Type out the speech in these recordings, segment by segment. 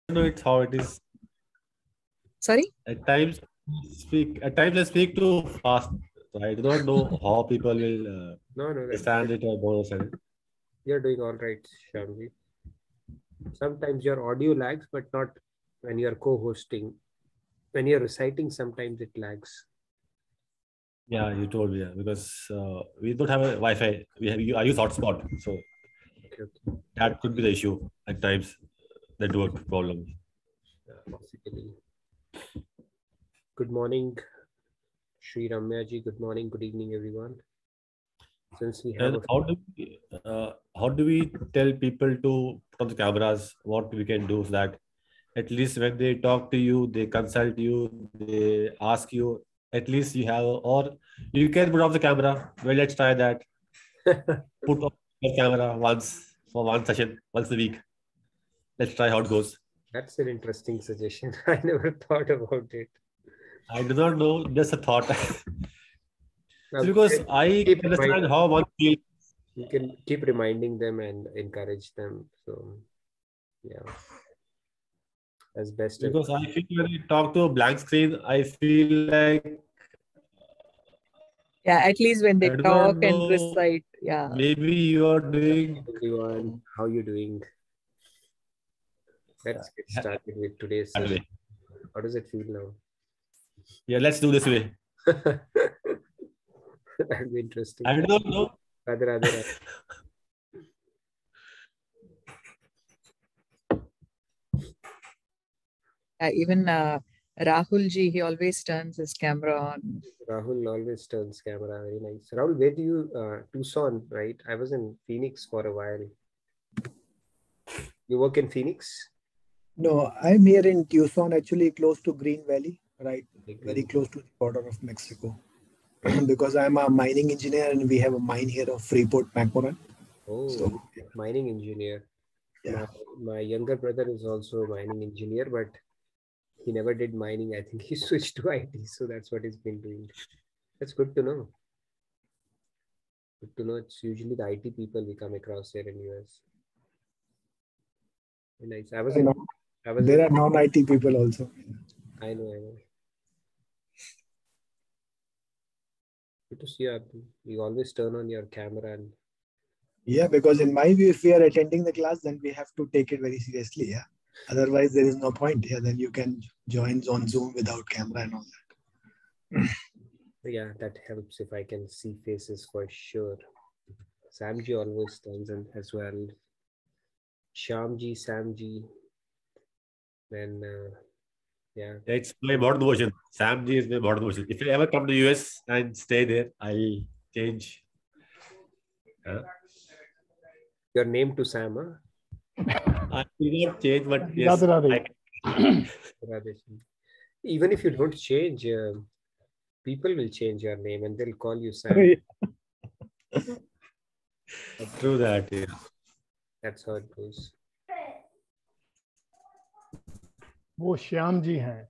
No, it's how it is. Sorry? At times I speak too fast. So I do not know how people will No, understand it or don't understand it. you're doing all right, Shyamji. Sometimes your audio lags, but not when you're co-hosting. When you're reciting, sometimes it lags. Yeah, you told me, yeah, because we don't have a Wi-Fi. I use hotspot, so Okay. that could be the issue at times. Network problem. Basically. Good morning, Sri Ramyaji. Good morning, good evening, everyone. Since we have And how do we tell people to put on the cameras? What we can do so that at least when they talk to you, they consult you, they ask you. At least you have, or you can put off the camera. Well, let's try that. Put off the camera once for one session, once a week. Let's try how it goes. That's an interesting suggestion. I never thought about it. I do not know, just a thought. Now, Because I keep understand reminding- how one feels. You can keep reminding them and encourage them. So, yeah, as best as Because I feel when I talk to a blank screen, I feel like Yeah, at least when they I do talk not and know. recite. Yeah. Maybe you are doing. everyone. How you doing? Let's get started with today's That session. way. How does it feel now? Yeah, let's do this way. That'd be interesting. I don't know. Radhe, radhe, radhe. Even Rahul ji, he always turns his camera on. Rahul always turns camera. Very nice. Rahul, where do you, Tucson, right? I was in Phoenix for a while. You work in Phoenix? No, I'm here in Tucson, actually close to Green Valley, right? Okay, Very Green. close to the border of Mexico. Because I'm a mining engineer and we have a mine here of Freeport, McMoran. Oh, So, mining engineer. yeah. My younger brother is also a mining engineer, but he never did mining. I think he switched to IT, so that's what he's been doing. That's good to know. Good to know. It's usually the IT people we come across here in US. Very nice. I was There are non-IT people also. I know. Good to see you. You always turn on your camera and Yeah, because in my view, if we are attending the class, then we have to take it very seriously. Yeah. Otherwise, there is no point. Yeah, then you can join on Zoom without camera and all that. yeah, that helps if I can see faces for sure. Samji always turns in as well. Shyamji, Samji. Then yeah. It's my modern version. Sam G is my modern version. If you ever come to US and stay there, I'll change. Your name to Sam, huh? I will not change, but yes, Radhe, Radhe. Radhesh. Even if you don't change, people will change your name and they'll call you Sam. True that. Yeah. That's how it goes. वो श्याम जी हैं,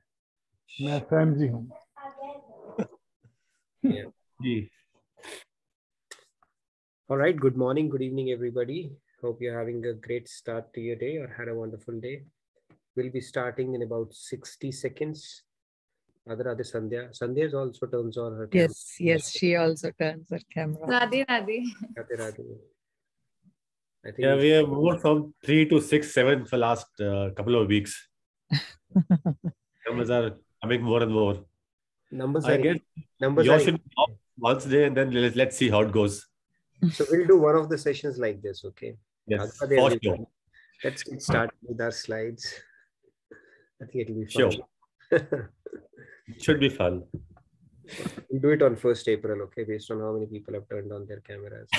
मैं Sam जी हूँ. Yeah. Gee. All right. Good morning. Good evening, everybody. Hope you're having a great start to your day or had a wonderful day. We'll be starting in about 60 seconds. Radhe Sandhya. Sandhya also turns on her camera. Yes, she also turns her camera. Radhe, Radhe. Radhe. I think Yeah, we have moved from 3 to 6, 7 for last couple of weeks. Numbers are coming more and more. Numbers I are guess numbers yours are should be off once a day, and then let's see how it goes. So we'll do one of the sessions like this, okay? Yes, Radhe, for everybody. sure. Let's get started with our slides. I think it'll be Sure. fun. It should be fun. We'll do it on 1st April, okay? Based on how many people have turned on their cameras.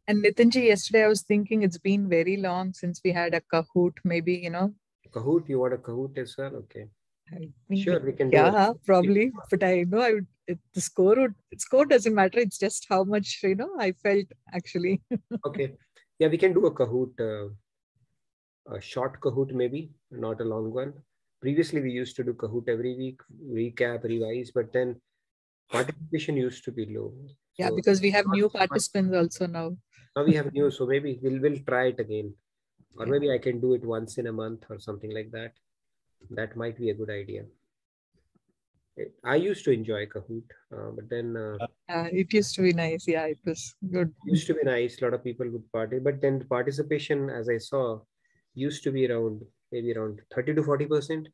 And Nitinji, yesterday I was thinking it's been very long since we had a Kahoot, maybe, Kahoot, you want a Kahoot as well? Okay. I think Sure, we can do yeah, it. probably. But I know the score doesn't matter. It's just how much, I felt actually. Okay. Yeah, we can do a Kahoot, a short Kahoot maybe, not a long one. Previously, we used to do Kahoot every week, recap, revise, but then participation used to be low. Yeah, So because we have not new so much. participants also now. Now we have new, so maybe we'll try it again, or Yeah. maybe I can do it once in a month or something like that. That might be a good idea. I used to enjoy Kahoot, but then It used to be nice. Yeah, it was good. used to be nice. A lot of people would party, but then the participation, as I saw, used to be maybe around 30 to 40%,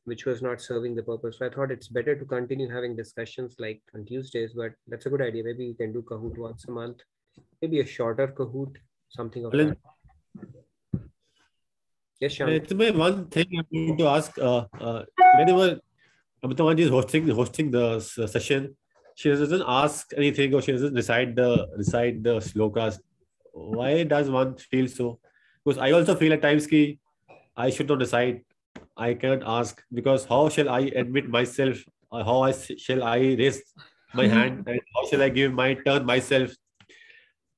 which was not serving the purpose. So I thought it's better to continue having discussions like on Tuesdays, but that's a good idea. Maybe we can do Kahoot once a month, maybe a shorter Kahoot, something of that. Yes, Shyam. It's my one thing I'm going to ask. Whenever Amitavanji is hosting the session, she doesn't ask anything or she doesn't recite the slokas. Why does one feel so? Because I also feel at times ki I should not recite. I cannot ask because how shall I admit myself? How shall I raise my hand and how shall I give my turn myself?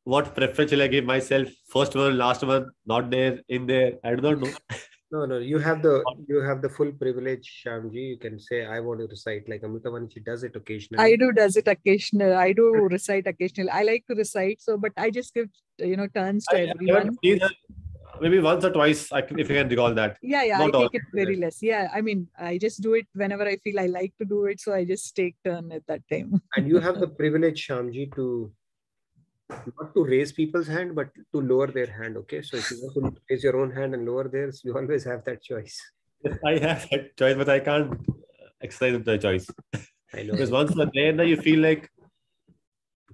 What preference shall I give myself? First one, last one, not there, in there. I do not know. No, you have the full privilege, Shyamji. You can say I want to recite. Like Amitavan, she does it occasionally. I do recite occasionally. I like to recite, so but I just give turns to everyone. Maybe once or twice, if you can recall that. Yeah, Not I all. take it very less. Yeah, I mean, I just do it whenever I feel I like to do it, so I just take turn at that time. And you have the privilege, Shyamji, to not to raise people's hand, but to lower their hand. Okay, so if you want to raise your own hand and lower theirs, you always have that choice. I have that choice, but I can't exercise the choice. I know. Because once you're there, you feel like,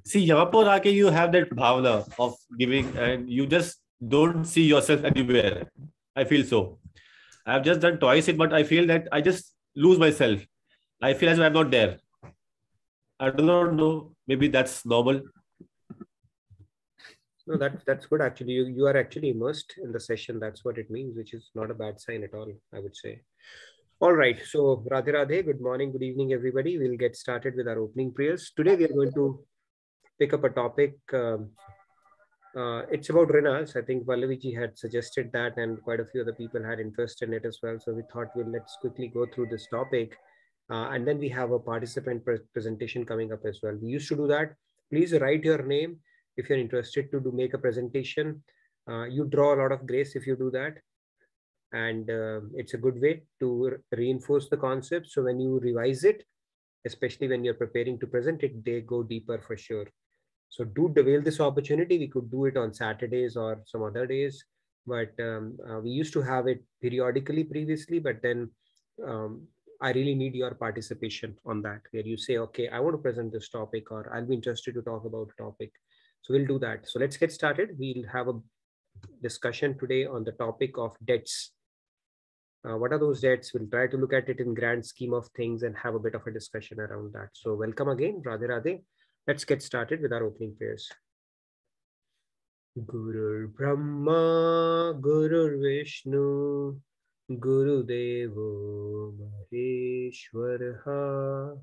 see, yahan par aake you have that bhavana of giving, and you just don't see yourself anywhere. I feel so. I've just done twice it, but I feel that I just lose myself. I feel as if I'm not there. I do not know. Maybe that's normal. No, that's good actually. You are actually immersed in the session. That's what it means, which is not a bad sign at all, I would say. All right. So Radhe Radhe, good morning, good evening, everybody. We'll get started with our opening prayers. Today we are going to pick up a topic. It's about Rina's. I think Vallaviji had suggested that, and quite a few other people had interest in it as well. So we thought, let's quickly go through this topic. And then we have a participant presentation coming up as well. We used to do that. Please write your name if you're interested to make a presentation. You draw a lot of grace if you do that. And it's a good way to reinforce the concept. So when you revise it, especially when you're preparing to present it, they go deeper for sure. So do avail this opportunity. We could do it on Saturdays or some other days, but we used to have it periodically previously, but then I really need your participation on that, where you say, okay, I want to present this topic, or I'll be interested to talk about a topic. So we'll do that. So let's get started. We'll have a discussion today on the topic of debts. What are those debts? We'll try to look at it in grand scheme of things and have a bit of a discussion around that. So welcome again, Radhe Radhe. Let's get started with our opening prayers. Gurur Brahma, Gurur Vishnu, Guru Devo Maheshwaraha,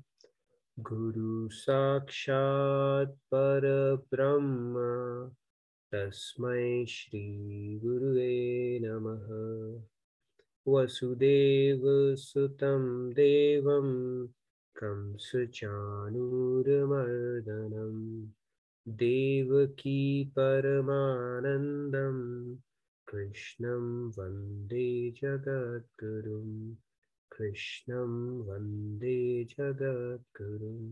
Guru Sakshat Parabrahma, Tasmai Shri Gurue Namaha. Vasudeva Sutam Devam Kamsa Chanuramardanam Devaki Paramanandam Krishnam Vande Jagadgurum Krishnam Vande Jagadgurum.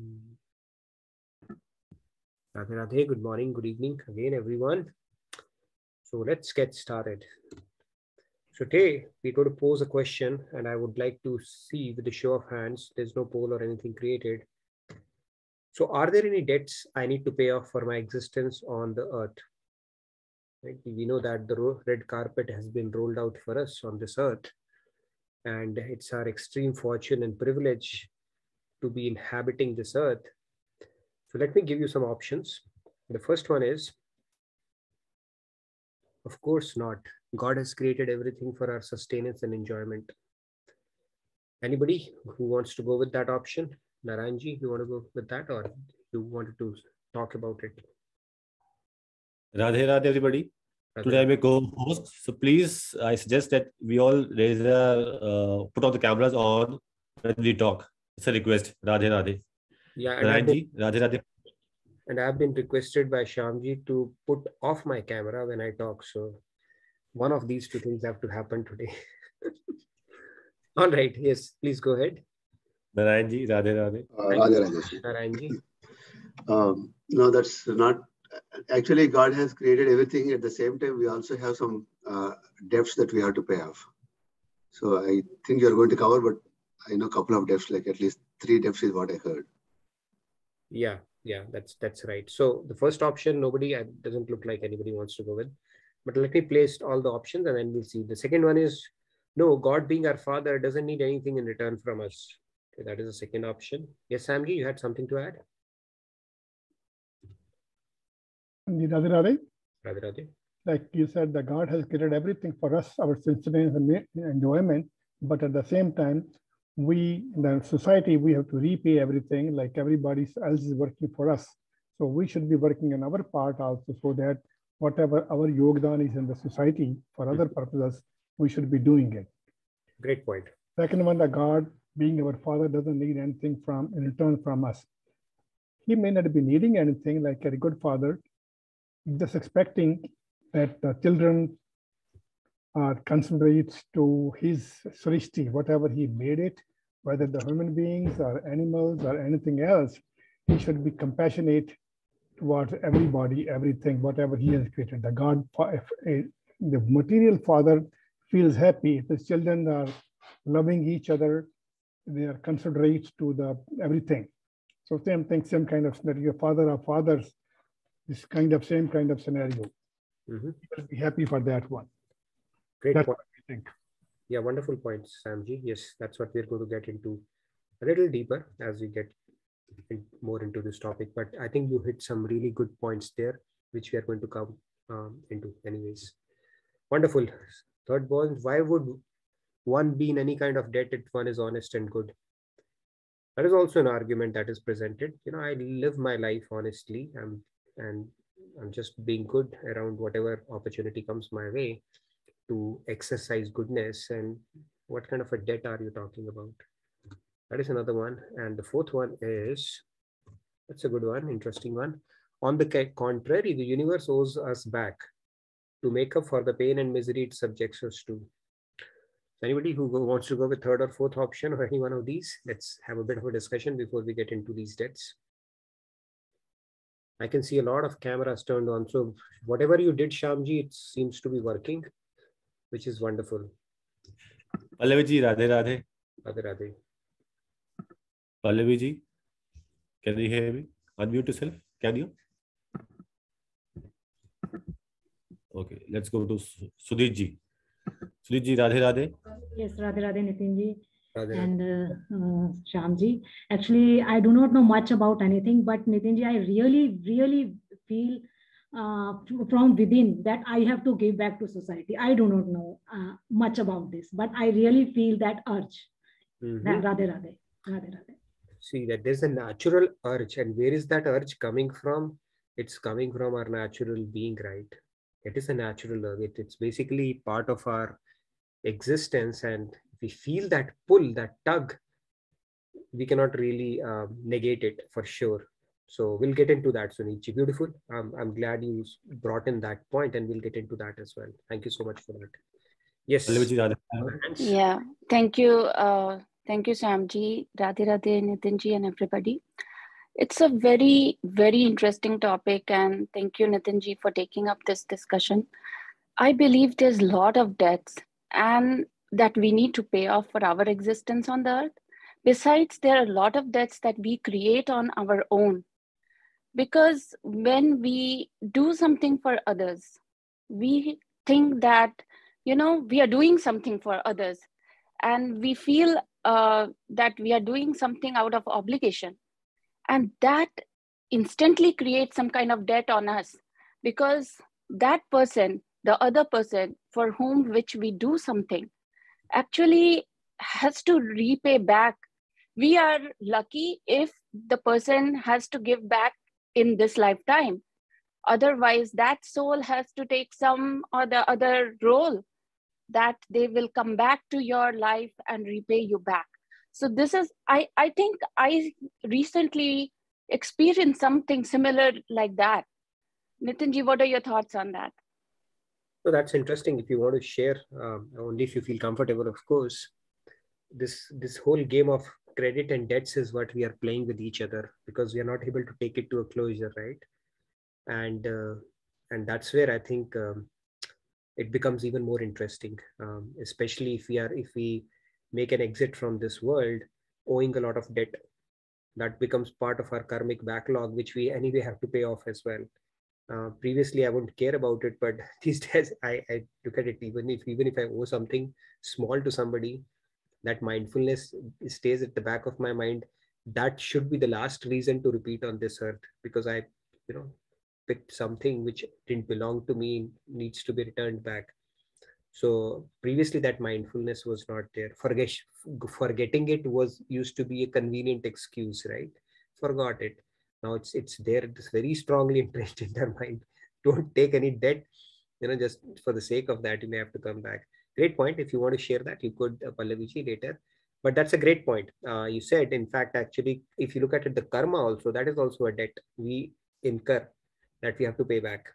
Radhe Radhe, good morning, good evening again, everyone. So let's get started. So today we're going to pose a question, and I would like to see with a show of hands. There's no poll or anything created. So are there any debts I need to pay off for my existence on the earth? Right? We know that the red carpet has been rolled out for us on this earth, and it's our extreme fortune and privilege to be inhabiting this earth. So let me give you some options. The first one is, of course not. God has created everything for our sustenance and enjoyment. Anybody who wants to go with that option? Naranji, you want to go with that, or you wanted to talk about it? Radhe Radhe, everybody. Radhe. Today I'm a co-host. So please, I suggest that we all put all the cameras on when we talk. It's a request. Radhe Radhe. Yeah, Naranji, Radhe Radhe. And I've been requested by Shyamji to put off my camera when I talk. So one of these two things have to happen today. All right. Yes, please go ahead. Narayan ji, Radhe Radhe. Radhe Radhe. Narayan ji. No, that's not. Actually, God has created everything. At the same time, we also have some debts that we have to pay off. So I think you're going to cover, but I know a couple of debts, like at least 3 debts is what I heard. Yeah, that's right. So the first option, nobody, doesn't look like anybody wants to go with. But let me place all the options and then we'll see. The second one is, no, God being our Father doesn't need anything in return from us. Okay, that is the second option. Yes, Samji, you had something to add? Radhe Radhe. Radhe Radhe. Like you said, that God has created everything for us, our sustenance and enjoyment, but at the same time, we, the society, we have to repay everything, like everybody else is working for us. So we should be working on our part also, so that whatever our yogdan is in the society for other purposes, we should be doing it. Great point. Second one, that God being our Father doesn't need anything in return from us. He may not be needing anything, like a good father, just expecting that the children concentrates to his srishti, whatever he made it, whether the human beings or animals or anything else, he should be compassionate towards everybody, everything, whatever he has created. The God, the material father feels happy if his children are loving each other, they are considerate to the everything. So same thing, same kind of scenario. Father of fathers, this kind of same kind of scenario. Mm-hmm. You will be happy for that one. Great That's point. what I think. Yeah, wonderful points, Samji. Yes, that's what we're going to get into a little deeper as we get more into this topic. But I think you hit some really good points there, which we are going to come into anyways. Wonderful. Third point, why would one be in any kind of debt if one is honest and good? That is also an argument that is presented. You know, I live my life honestly, and I'm just being good around whatever opportunity comes my way to exercise goodness. And what kind of a debt are you talking about? That is another one. And the fourth one is, that's a good one, interesting one. On the contrary, the universe owes us back to make up for the pain and misery it subjects us to. Anybody who wants to go with third or fourth option or any one of these? Let's have a bit of a discussion before we get into these debts. I can see a lot of cameras turned on. So whatever you did, Shyamji, it seems to be working, which is wonderful. Pallavi ji, Radhe Radhe. Radhe Radhe. Pallavi ji, can you hear me? Unmute yourself. Can you? Okay, let's go to Sudhir ji. Sudhir ji, Radhe Radhe. Yes, Radhe Radhe, Nitin ji Radhe Radhe. and Shyam ji. Actually, I do not know much about anything, but Nitin ji, I really feel from within that I have to give back to society. I do not know much about this, but I really feel that urge. Radhe Radhe. Radhe Radhe. See that there's a natural urge, and where is that urge coming from? It's coming from our natural being, right? It is a natural urge. It's basically part of our existence, and if we feel that pull, that tug, we cannot really negate it for sure. So we'll get into that, Sunichi. Beautiful. I'm glad you brought in that point, and we'll get into that as well. Thank you so much for that. Yes. Yeah. Thank you. Thank you, Samji, Radhe Radhe, Nitinji, and everybody. It's a very, very interesting topic, and thank you, Nitinji, for taking up this discussion. I believe there's a lot of debts and that we need to pay off for our existence on the earth. Besides, there are a lot of debts that we create on our own. Because when we do something for others, we think that, you know, we are doing something for others, and we feel that we are doing something out of obligation. And that instantly creates some kind of debt on us, because that person, the other person for whom which we do something, actually has to repay back. We are lucky if the person has to give back in this lifetime. Otherwise, that soul has to take some or the other role that they will come back to your life and repay you back. So this is, I think I recently experienced something similar like that. Nitinji, what are your thoughts on that? So that's interesting. If you want to share, only if you feel comfortable, of course. This whole game of credit and debts is what we are playing with each other, because we are not able to take it to a closure, right? And that's where I think it becomes even more interesting, especially if we make an exit from this world owing a lot of debt. That becomes part of our karmic backlog, which we anyway have to pay off as well. Previously, I wouldn't care about it, but these days I look at it. Even if I owe something small to somebody, that mindfulness stays at the back of my mind. That should be the last reason to repeat on this earth, because I, picked something which didn't belong to me, needs to be returned back. So previously that mindfulness was not there. Forgetting it was used to be a convenient excuse, right? Forgot it. Now it's there. It's very strongly entrenched in their mind. Don't take any debt, just for the sake of that, you may have to come back. Great point. If you want to share that, you could, Pallaviji, later. But that's a great point. You said, in fact, actually, if you look at it, the karma also, that is also a debt we incur that we have to pay back.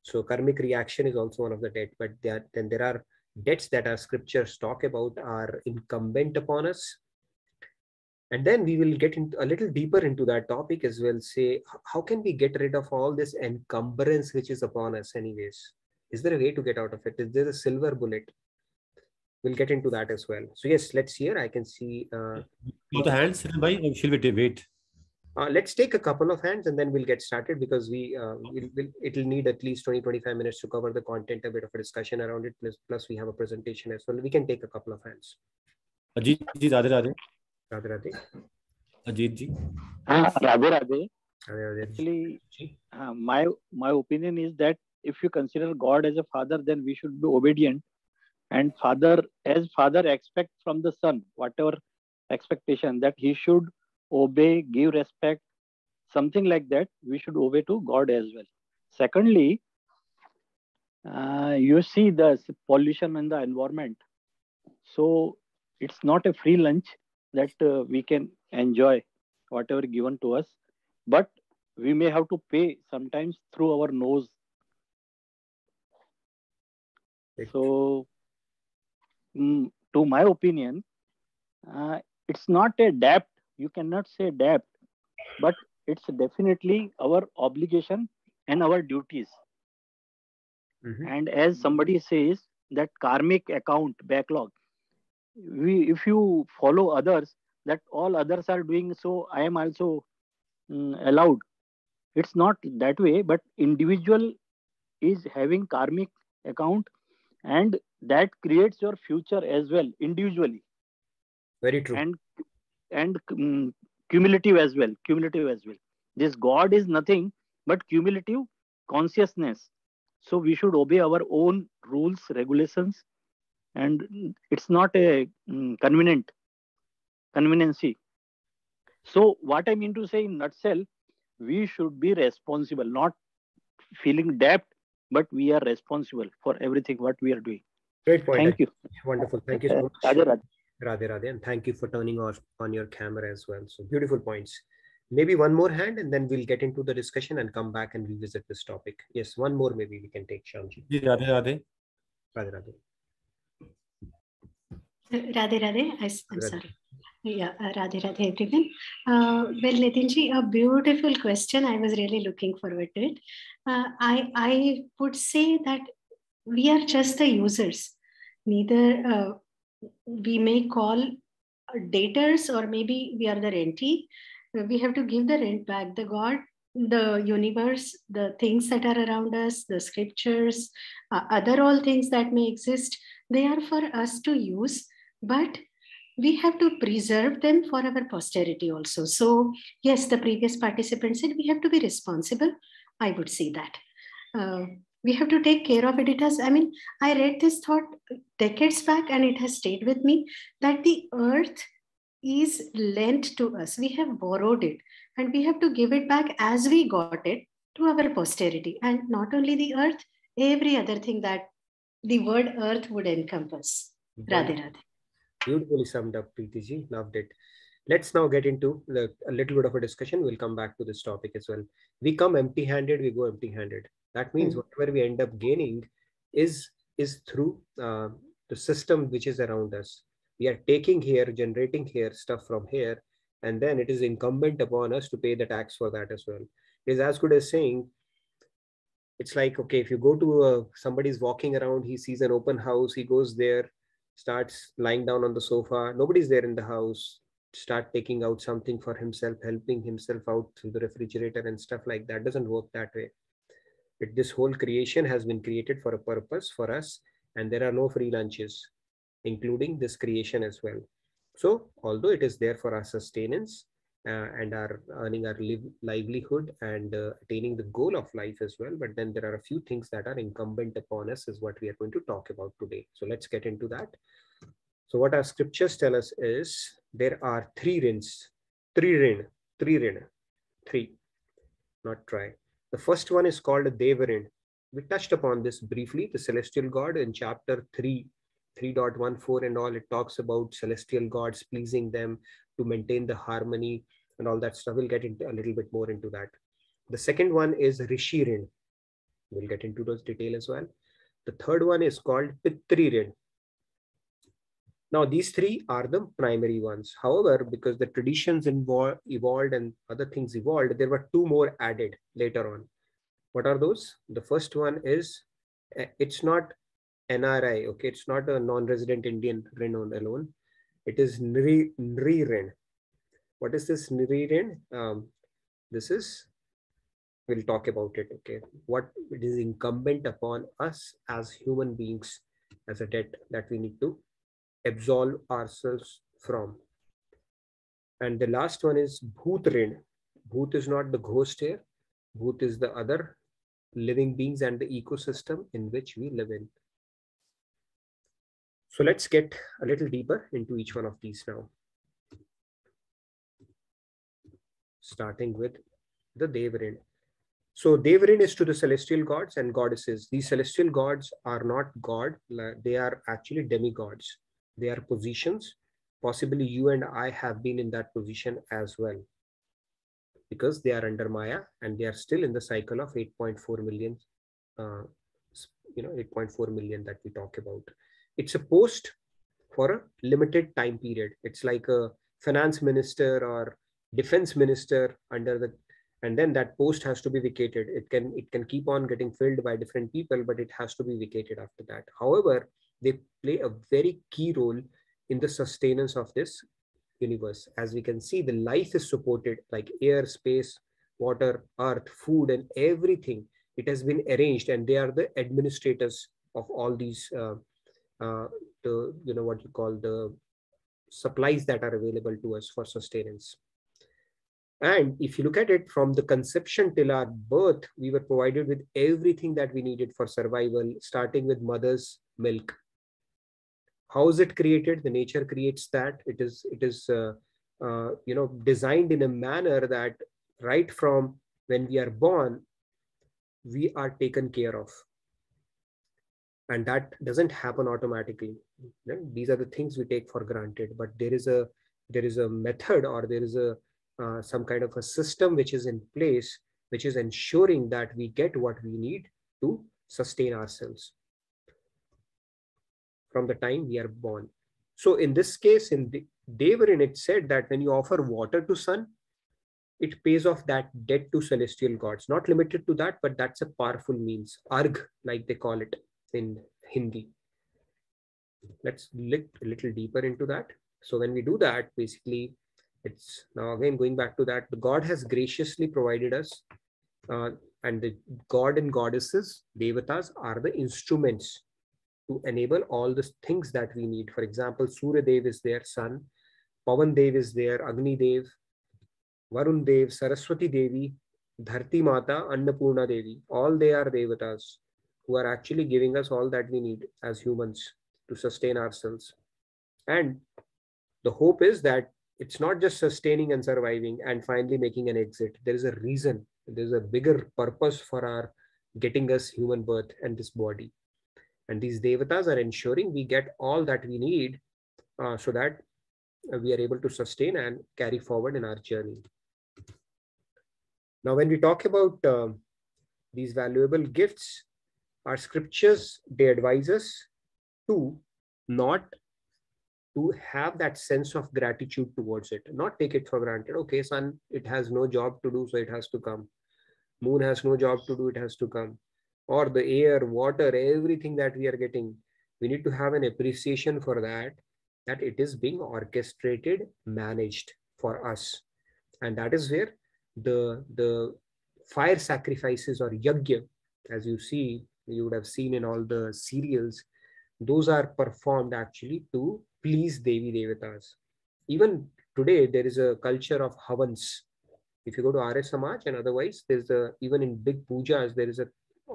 So karmic reaction is also one of the debt. But then there are debts that our scriptures talk about are incumbent upon us. And then we will get into a little deeper into that topic as well. Say, how can we get rid of all this encumbrance which is upon us anyways? Is there a way to get out of it? Is there a silver bullet? We'll get into that as well. So yes, let's hear. I can see. The hands, or shall we wait? Let's take a couple of hands and then we'll get started, because it'll need at least 20-25 minutes to cover the content, a bit of a discussion around it. Plus we have a presentation as well. We can take a couple of hands. Ajit ji, Radhe Radhe. Radhe Radhe. Ajit ji. Radhe Radhe. Radhe Radhe. Actually, my opinion is that if you consider God as a father, then we should be obedient. And father expect from the son, whatever expectation that he should obey, give respect, something like that, we should obey to God as well. Secondly, you see the pollution in the environment. So it's not a free lunch that we can enjoy whatever given to us, but we may have to pay sometimes through our nose. So to my opinion, it's not a debt. You cannot say debt, but it's definitely our obligation and our duties. Mm-hmm. And as somebody says, that karmic account backlog, if you follow others, that all others are doing, so I am also allowed. It's not that way, but individual is having karmic account, and that creates your future as well, individually. Very true. And cumulative as well. This God is nothing but cumulative consciousness. So we should obey our own rules, regulations, and it's not a conveniency. So what I mean to say in nutshell, we should be responsible, not feeling debt, but we are responsible for everything what we are doing. Great point. Thank you. Wonderful. Thank you so much. Radhe Radhe, and thank you for turning on your camera as well. So beautiful points. Maybe one more hand and then we'll get into the discussion and come back and revisit this topic. Yes, one more maybe we can take, Shyamji. Radhe Radhe. Radhe Radhe. Radhe Radhe. I'm sorry. Yeah, Radhe Radhe everyone. Well, Nitinji, a beautiful question. I was really looking forward to it. I would say that we are just the users. Neither we may call daters, or maybe we are the rentee. We have to give the rent back. The God, the universe, the things that are around us, the scriptures, other all things that may exist, they are for us to use, but we have to preserve them for our posterity also. So yes, the previous participant said we have to be responsible. I would say that. We have to take care of it. I read this thought decades back and it has stayed with me, that the earth is lent to us. We have borrowed it and we have to give it back as we got it to our posterity. And not only the earth, every other thing that the word earth would encompass. Radhe Radhe. Beautifully summed up, Preeti ji. Loved it. Let's now get into a little bit of a discussion. We'll come back to this topic as well. We come empty-handed, we go empty-handed. That means whatever we end up gaining is through the system which is around us. We are taking here, generating here stuff from here, and then it is incumbent upon us to pay the tax for that as well. It is as good as saying, it's like, okay, if you go to somebody's walking around, he sees an open house, he goes there, starts lying down on the sofa, nobody's there in the house, start taking out something for himself, helping himself out through the refrigerator and stuff like that. Doesn't work that way. This whole creation has been created for a purpose for us, and there are no free lunches, including this creation as well. So although it is there for our sustenance and our earning our livelihood and attaining the goal of life as well, but then there are a few things that are incumbent upon us is what we are going to talk about today. So let's get into that. So what our scriptures tell us is there are three, not try. The first one is called a Devarin. We touched upon this briefly, the celestial god in chapter 3.14 and all. It talks about celestial gods, pleasing them to maintain the harmony and all that stuff. We'll get into a little bit more into that. The second one is Rishirin. We'll get into those detail as well. The third one is called Pitririn. Now, these three are the primary ones. However, because the traditions evolved and other things evolved, there were two more added later on. What are those? The first one is, it's not NRI, okay? It's not a non-resident Indian Rin alone. It is Nri-Rin. What is this Nri-Rin? This is, we'll talk about it, okay? What it is incumbent upon us as human beings as a debt that we need to absolve ourselves from. And the last one is Bhut-Rin. Bhut is not the ghost here. Bhut is the other living beings and the ecosystem in which we live in. So let's get a little deeper into each one of these now. Starting with the Devarin. So Devarin is to the celestial gods and goddesses. These celestial gods are not God. They are actually demigods. They are positions. Possibly you and I have been in that position as well, because they are under Maya and they are still in the cycle of 8.4 million, 8.4 million that we talk about. It's a post for a limited time period. It's like a finance minister or defense minister under the, and then that post has to be vacated. It can keep on getting filled by different people, but it has to be vacated after that. However, they play a very key role in the sustenance of this universe. As we can see, the life is supported, like air, space, water, earth, food, and everything. It has been arranged, and they are the administrators of all these what you call the supplies that are available to us for sustenance. And if you look at it from the conception till our birth, we were provided with everything that we needed for survival, starting with mother's milk. How is it created? The nature creates that. It is designed in a manner that right from when we are born, we are taken care of. And that doesn't happen automatically. These are the things we take for granted, but there is a method, or there is some kind of a system which is in place, which is ensuring that we get what we need to sustain ourselves from the time we are born. So in this case, in Devarin, it said that when you offer water to sun, it pays off that debt to celestial gods. Not limited to that, but that's a powerful means. Arg, like they call it in Hindi. Let's look a little deeper into that. So when we do that, basically, it's now again going back to that, the God has graciously provided us, and the God and goddesses, Devatas, are the instruments to enable all the things that we need. For example, Surya Dev is their sun, Pavan Dev is there, Agni Dev, Varun Dev, Saraswati Devi, Dharti Mata, Annapurna Devi. All they are Devatas who are actually giving us all that we need as humans to sustain ourselves. And the hope is that it's not just sustaining and surviving and finally making an exit. There is a reason. There's a bigger purpose for our getting us human birth and this body. And these Devatas are ensuring we get all that we need so that we are able to sustain and carry forward in our journey. Now, when we talk about these valuable gifts, our scriptures, they advise us to not to have that sense of gratitude towards it, not take it for granted. Okay, sun, it has no job to do, so it has to come. Moon has no job to do, it has to come. Or the air, water, everything that we are getting, we need to have an appreciation for that it is being orchestrated, managed for us. And that is where the fire sacrifices or yajna, as you would have seen in all the serials, those are performed actually to please Devi Devatas. Even today, there is a culture of havans. If you go to Arya Samaj and otherwise, there's even in big pujas, there is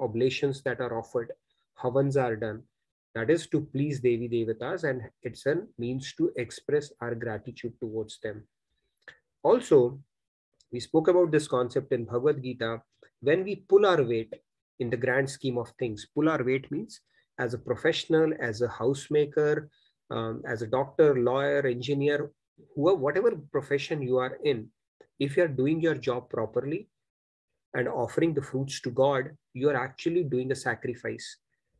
oblations that are offered. Havans are done. That is to please Devi Devatas, and it's a means to express our gratitude towards them. Also, we spoke about this concept in Bhagavad-Gita. When we pull our weight in the grand scheme of things, pull our weight means as a professional, as a housemaker, as a doctor, lawyer, engineer, whatever profession you are in, if you are doing your job properly and offering the fruits to God, you are actually doing a sacrifice.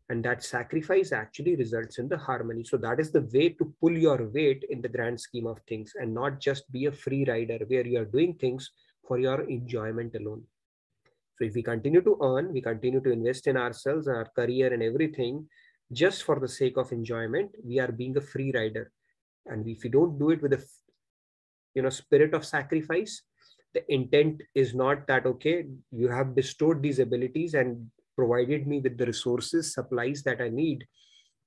And that sacrifice actually results in the harmony. So that is the way to pull your weight in the grand scheme of things, and not just be a free rider where you are doing things for your enjoyment alone. So if we continue to earn, we continue to invest in ourselves, our career and everything, just for the sake of enjoyment, we are being a free rider. And if we don't do it with a spirit of sacrifice, the intent is not that, okay, you have bestowed these abilities and provided me with the resources, supplies that I need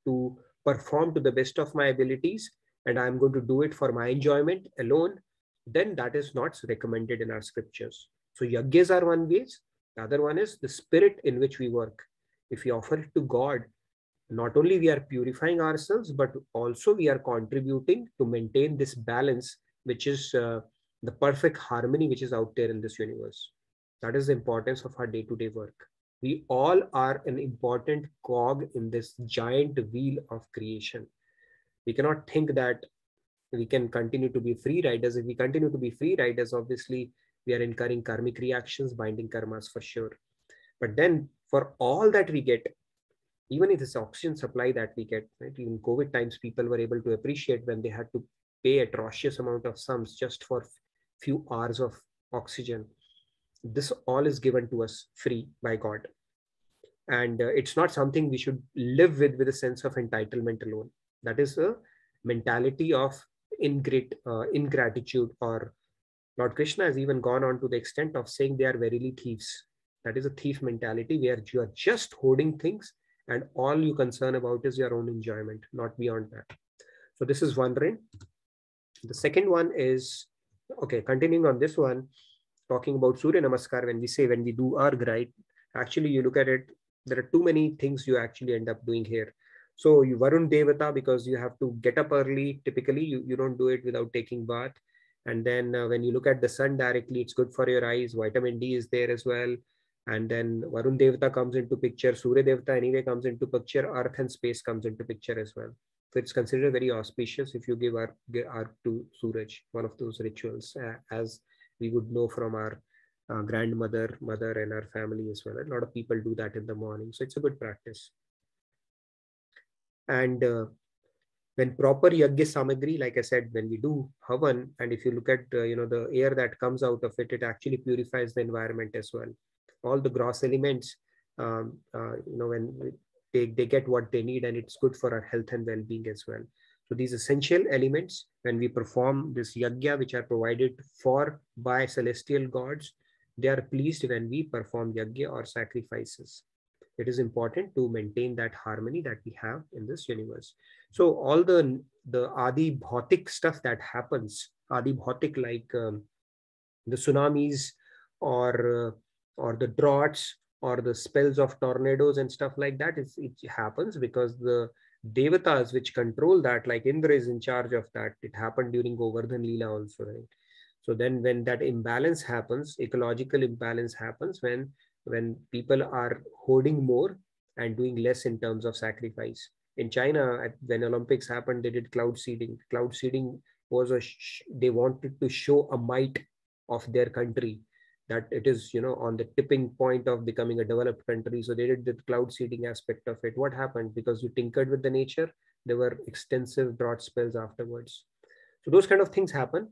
to perform to the best of my abilities, and I'm going to do it for my enjoyment alone, then that is not recommended in our scriptures. So yajnas are one way. The other one is the spirit in which we work. If we offer it to God, not only we are purifying ourselves, but also we are contributing to maintain this balance, which is the perfect harmony which is out there in this universe. That is the importance of our day-to-day work. We all are an important cog in this giant wheel of creation. We cannot think that we can continue to be free riders. If we continue to be free riders, obviously we are incurring karmic reactions, binding karmas for sure. But then for all that we get, even if this oxygen supply that we get, right? In COVID times, people were able to appreciate when they had to pay atrocious amount of sums just for few hours of oxygen. This all is given to us free by God. And it's not something we should live with a sense of entitlement alone. That is a mentality of ingratitude, or Lord Krishna has even gone on to the extent of saying they are verily thieves. That is a thief mentality where you are just hoarding things and all you concern about is your own enjoyment, not beyond that. So this is one rein. The second one is, okay, continuing on this one, talking about Surya Namaskar, when we do Arg, right? Actually, you look at it, there are too many things you actually end up doing here. So you Varun Devata, because you have to get up early. Typically, you don't do it without taking bath. And then when you look at the sun directly, it's good for your eyes. Vitamin D is there as well. And then Varun Devata comes into picture. Surya Devata anyway comes into picture. Earth and space comes into picture as well. So it's considered very auspicious if you give arg to Suraj, one of those rituals, as we would know from our grandmother, mother, and our family as well. A lot of people do that in the morning. So it's a good practice. And when proper yajna samagri, like I said, when we do havan, and if you look at the air that comes out of it, it actually purifies the environment as well. All the gross elements, when they get what they need, and it's good for our health and well-being as well. So these essential elements, when we perform this yajna, which are provided by celestial gods, they are pleased when we perform yajna or sacrifices. It is important to maintain that harmony that we have in this universe. So all the Adi Bhautik stuff that happens, Adi Bhautik, like the tsunamis or the droughts or the spells of tornadoes and stuff like that, it happens because the devatas which control that, like Indra is in charge of that. It happened during Govardhan Leela also, right? So then when that imbalance happens, ecological imbalance happens when people are hoarding more and doing less in terms of sacrifice. In China, when Olympics happened, they did cloud seeding. Cloud seeding was they wanted to show a might of their country, that it is, on the tipping point of becoming a developed country. So they did the cloud seeding aspect of it. What happened? Because you tinkered with the nature, there were extensive drought spells afterwards. So those kind of things happen.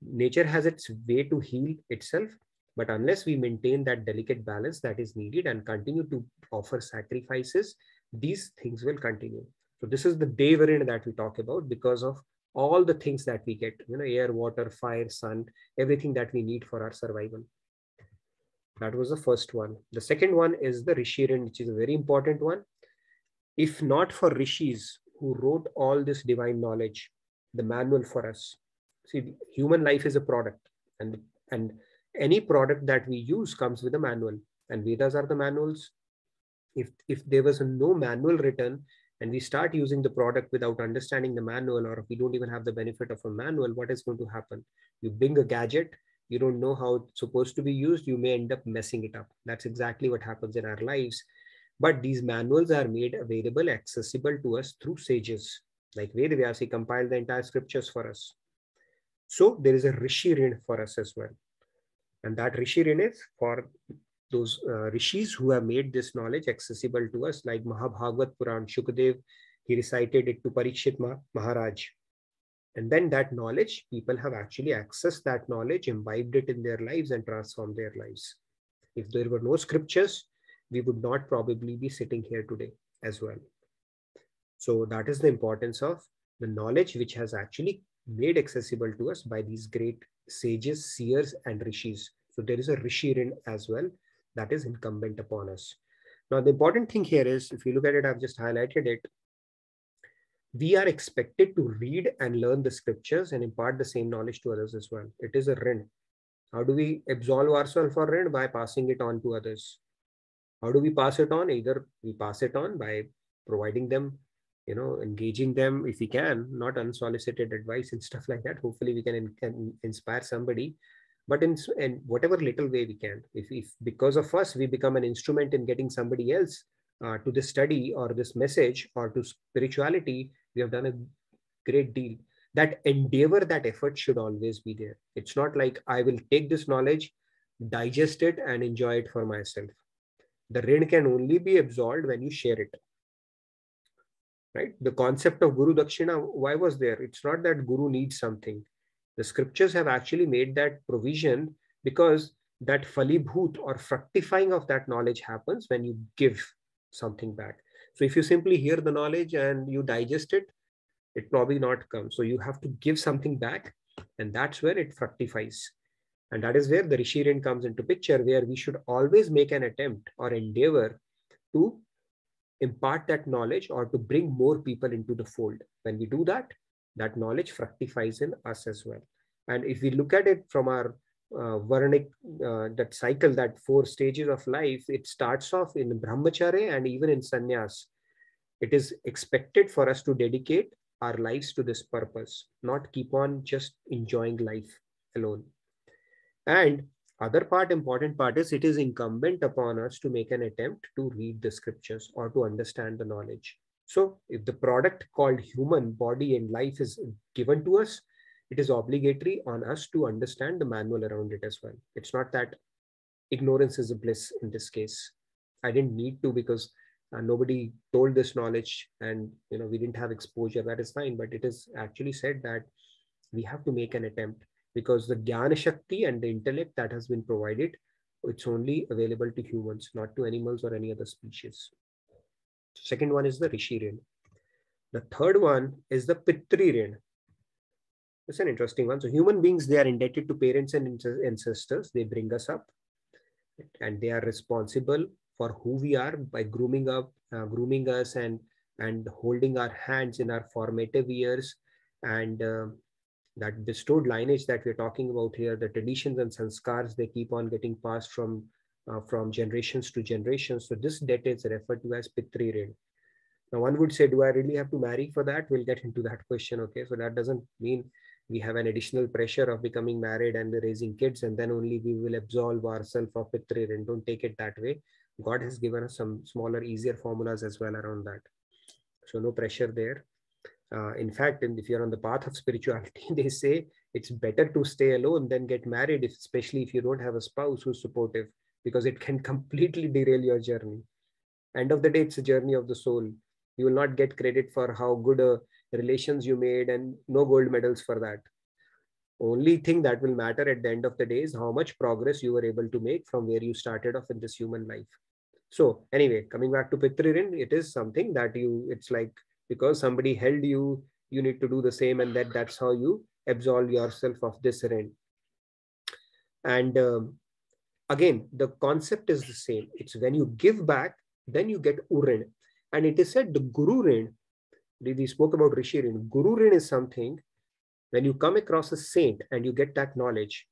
Nature has its way to heal itself, but unless we maintain that delicate balance that is needed and continue to offer sacrifices, these things will continue. So this is the Devarin that we talk about, because of all the things that we get, air, water, fire, sun, everything that we need for our survival. That was the first one. The second one is the Rishirin, which is a very important one. If not for rishis who wrote all this divine knowledge, the manual for us. See, human life is a product, and any product that we use comes with a manual, and Vedas are the manuals. If there was no manual written and we start using the product without understanding the manual, or if we don't even have the benefit of a manual, what is going to happen? You bring a gadget, you don't know how it's supposed to be used, you may end up messing it up. That's exactly what happens in our lives. But these manuals are made available, accessible to us through sages. Like Vedavyas, he compiled the entire scriptures for us. So there is a Rishi Rin for us as well. And that Rishi Rin is for those rishis who have made this knowledge accessible to us, like Mahabhagavat Puran, Shukadev, he recited it to Parikshit Maharaj. And then that knowledge, people have actually accessed that knowledge, imbibed it in their lives and transformed their lives. If there were no scriptures, we would not probably be sitting here today as well. So that is the importance of the knowledge which has actually made accessible to us by these great sages, seers, and rishis. So there is a Rishi Rin as well that is incumbent upon us. Now, the important thing here is, if you look at it, I've just highlighted it. We are expected to read and learn the scriptures and impart the same knowledge to others as well. It is a Rin. How do we absolve ourselves for Rin? By passing it on to others. How do we pass it on? Either we pass it on by providing them, engaging them if we can, not unsolicited advice and stuff like that. Hopefully we can inspire somebody, but in whatever little way we can. If because of us, we become an instrument in getting somebody else to this study or this message or to spirituality, we have done a great deal. That endeavor, that effort should always be there. It's not like I will take this knowledge, digest it and enjoy it for myself. The Rin can only be absorbed when you share it. Right? The concept of Guru Dakshina, why was there? It's not that Guru needs something. The scriptures have actually made that provision because that falibhoot or fructifying of that knowledge happens when you give something back. So if you simply hear the knowledge and you digest it, it probably not comes. So you have to give something back, and that's where it fructifies. And that is where the Rishi Rin comes into picture, where we should always make an attempt or endeavor to impart that knowledge or to bring more people into the fold. When we do that, that knowledge fructifies in us as well. And if we look at it from our Varanic, that cycle, that 4 stages of life, it starts off in Brahmacharya and even in Sannyas. It is expected for us to dedicate our lives to this purpose, not keep on just enjoying life alone. And important part is, it is incumbent upon us to make an attempt to read the scriptures or to understand the knowledge. So if the product called human body and life is given to us, it is obligatory on us to understand the manual around it as well. It's not that ignorance is a bliss in this case. I didn't need to, because nobody told this knowledge and we didn't have exposure. That is fine, but it is actually said that we have to make an attempt, because the Jnana Shakti and the intellect that has been provided, it's only available to humans, not to animals or any other species. Second one is the Rishi Rin. The third one is the Pitri Rin. It's an interesting one. So human beings, they are indebted to parents and ancestors. They bring us up, and they are responsible for who we are by grooming us and holding our hands in our formative years, and that bestowed lineage that we're talking about here, the traditions and sanskars, they keep on getting passed from generations to generations. So this debt is referred to as Pitri Rin. Now one would say, do I really have to marry for that? We'll get into that question. Okay, so that doesn't mean we have an additional pressure of becoming married and raising kids, and then only we will absolve ourselves of Pitri Rin. Don't take it that way. God has given us some smaller, easier formulas as well around that. So no pressure there. In fact, and if you're on the path of spirituality, they say it's better to stay alone than get married, especially if you don't have a spouse who's supportive, because it can completely derail your journey. End of the day, it's a journey of the soul. You will not get credit for how good relations you made, and no gold medals for that. Only thing that will matter at the end of the day is how much progress you were able to make from where you started off in this human life. So anyway, coming back to Pitri Rin, it is something that it's like, because somebody held you, you need to do the same, and that's how you absolve yourself of this Rin. And again, the concept is the same. It's when you give back, then you get Urin. And it is said the Guru Rin, we spoke about Rishi Rin. Guru Rin is something, when you come across a saint and you get that knowledge,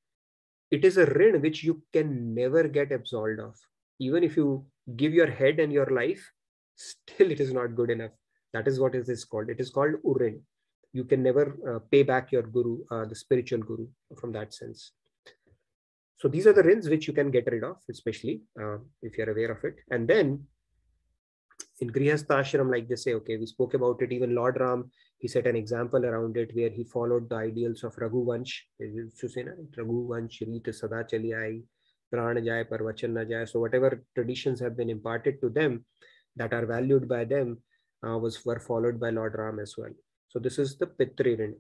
it is a Rin which you can never get absolved of. Even if you give your head and your life, still it is not good enough. That is what it is called. It is called Urin. You can never pay back your Guru, the spiritual Guru, from that sense. So these are the Rins which you can get rid of, especially if you're aware of it. And then in Grihastha Ashram, like they say, okay, we spoke about it. Even Lord Ram, he set an example around it where he followed the ideals of Raghuvansh. Raghuvansh, Reet Sada Chali Aayi, Pran Jai Par Vachan Na Jai. So whatever traditions have been imparted to them that are valued by them were followed by Lord Ram as well. So this is the Pitri Rin.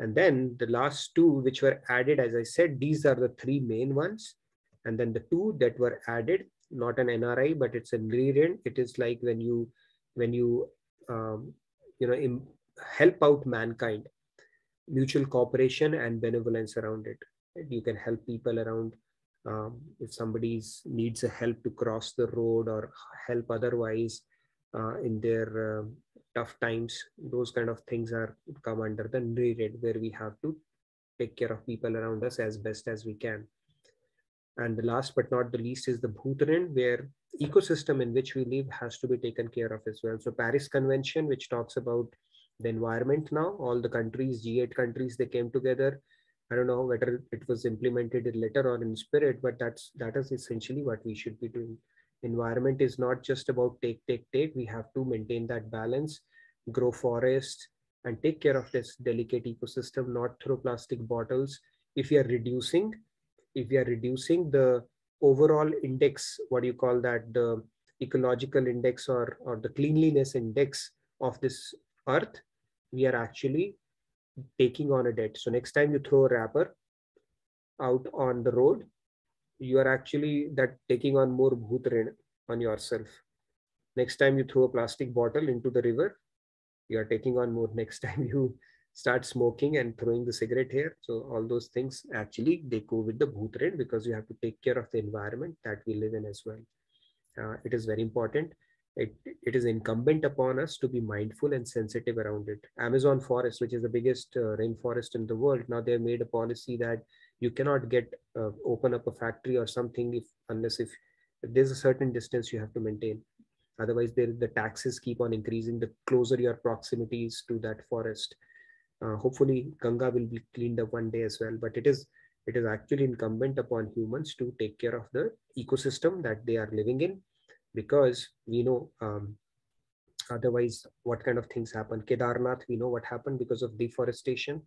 And then the last two which were added, as I said, these are the three main ones. And then the two that were added, not an NRI, but it's a Rin. It is like when you help out mankind, mutual cooperation and benevolence around it. You can help people around if somebody needs a help to cross the road or help otherwise in their tough times. Those kind of things come under the Rin, where we have to take care of people around us as best as we can. And the last but not the least is the Bhutan, where ecosystem in which we live has to be taken care of as well. So Paris Convention, which talks about the environment now, all the countries, G8 countries, they came together. I don't know whether it was implemented in letter or in spirit, but that is essentially what we should be doing. Environment is not just about take. We have to maintain that balance, grow forests, and take care of this delicate ecosystem, not throw plastic bottles. If we are reducing the overall index, what do you call that, the ecological index or the cleanliness index of this earth, we are actually taking on a debt. So next time you throw a wrapper out on the road, you are actually taking on more bhut rin on yourself. Next time you throw a plastic bottle into the river, you are taking on more. Next time you start smoking and throwing the cigarette here. So all those things actually they go with the bhut rin, because you have to take care of the environment that we live in as well. It is very important. It is incumbent upon us to be mindful and sensitive around it. Amazon forest, which is the biggest rainforest in the world, now they have made a policy that you cannot open up a factory or something unless there's a certain distance you have to maintain. Otherwise, the taxes keep on increasing the closer your proximity is to that forest. Hopefully, Ganga will be cleaned up one day as well. But it is actually incumbent upon humans to take care of the ecosystem that they are living in, because we know otherwise what kind of things happen. Kedarnath, we know what happened because of deforestation.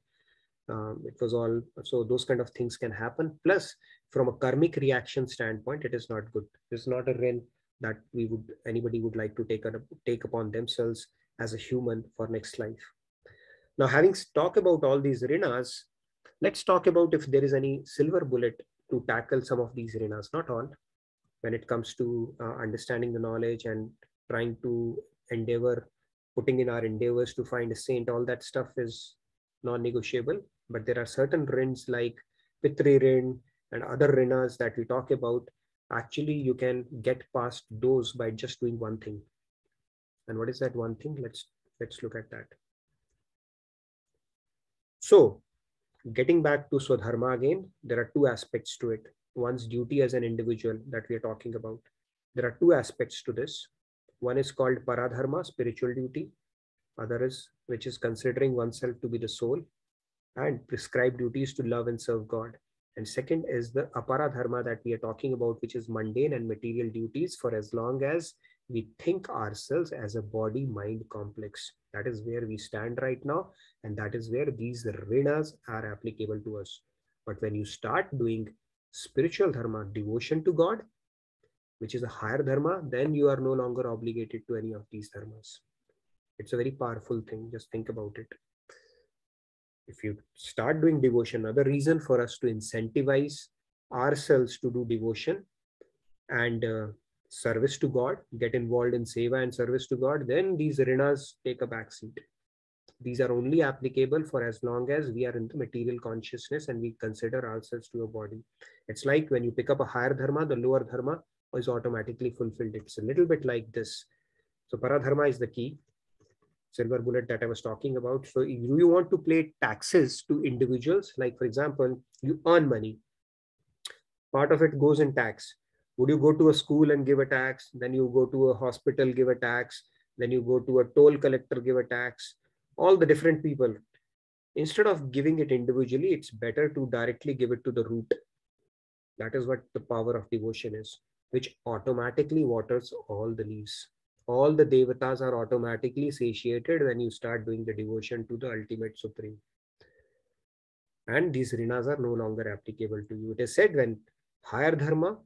It was all, so those kind of things can happen. Plus, from a karmic reaction standpoint, it is not good. It's not a rin that anybody would like to take upon themselves as a human for next life. Now, having talked about all these rinas, let's talk about if there is any silver bullet to tackle some of these rinas. Not all. When it comes to understanding the knowledge and trying to putting in our endeavors to find a saint, all that stuff is non-negotiable. But there are certain rins like Pitri Rin and other rinas that we talk about. Actually, you can get past those by just doing one thing. And what is that one thing? Let's look at that. So, getting back to Swadharma again, there are two aspects to it. One's duty as an individual that we are talking about. There are two aspects to this. One is called Paradharma, spiritual duty. Other is, which is considering oneself to be the soul, and prescribed duties to love and serve God. And second is the Aparadharma that we are talking about, which is mundane and material duties for as long as We think ourselves as a body-mind complex. That is where we stand right now, and that is where these rinas are applicable to us. But when you start doing spiritual dharma, devotion to God, which is a higher dharma, then you are no longer obligated to any of these dharmas. It's a very powerful thing. Just think about it. If you start doing devotion, another reason for us to incentivize ourselves to do devotion and service to God, get involved in seva and service to God, then these rinas take a backseat. These are only applicable for as long as we are in the material consciousness and we consider ourselves to a body. It's like when you pick up a higher dharma, the lower dharma is automatically fulfilled. It's a little bit like this. So paradharma is the key, silver bullet that I was talking about. So if you want to pay taxes to individuals, like for example, you earn money, part of it goes in tax. Would you go to a school and give a tax? Then you go to a hospital, give a tax. Then you go to a toll collector, give a tax. All the different people. Instead of giving it individually, it's better to directly give it to the root. That is what the power of devotion is, which automatically waters all the leaves. All the devatas are automatically satiated when you start doing the devotion to the ultimate supreme. And these rinas are no longer applicable to you. It is said when higher dharma,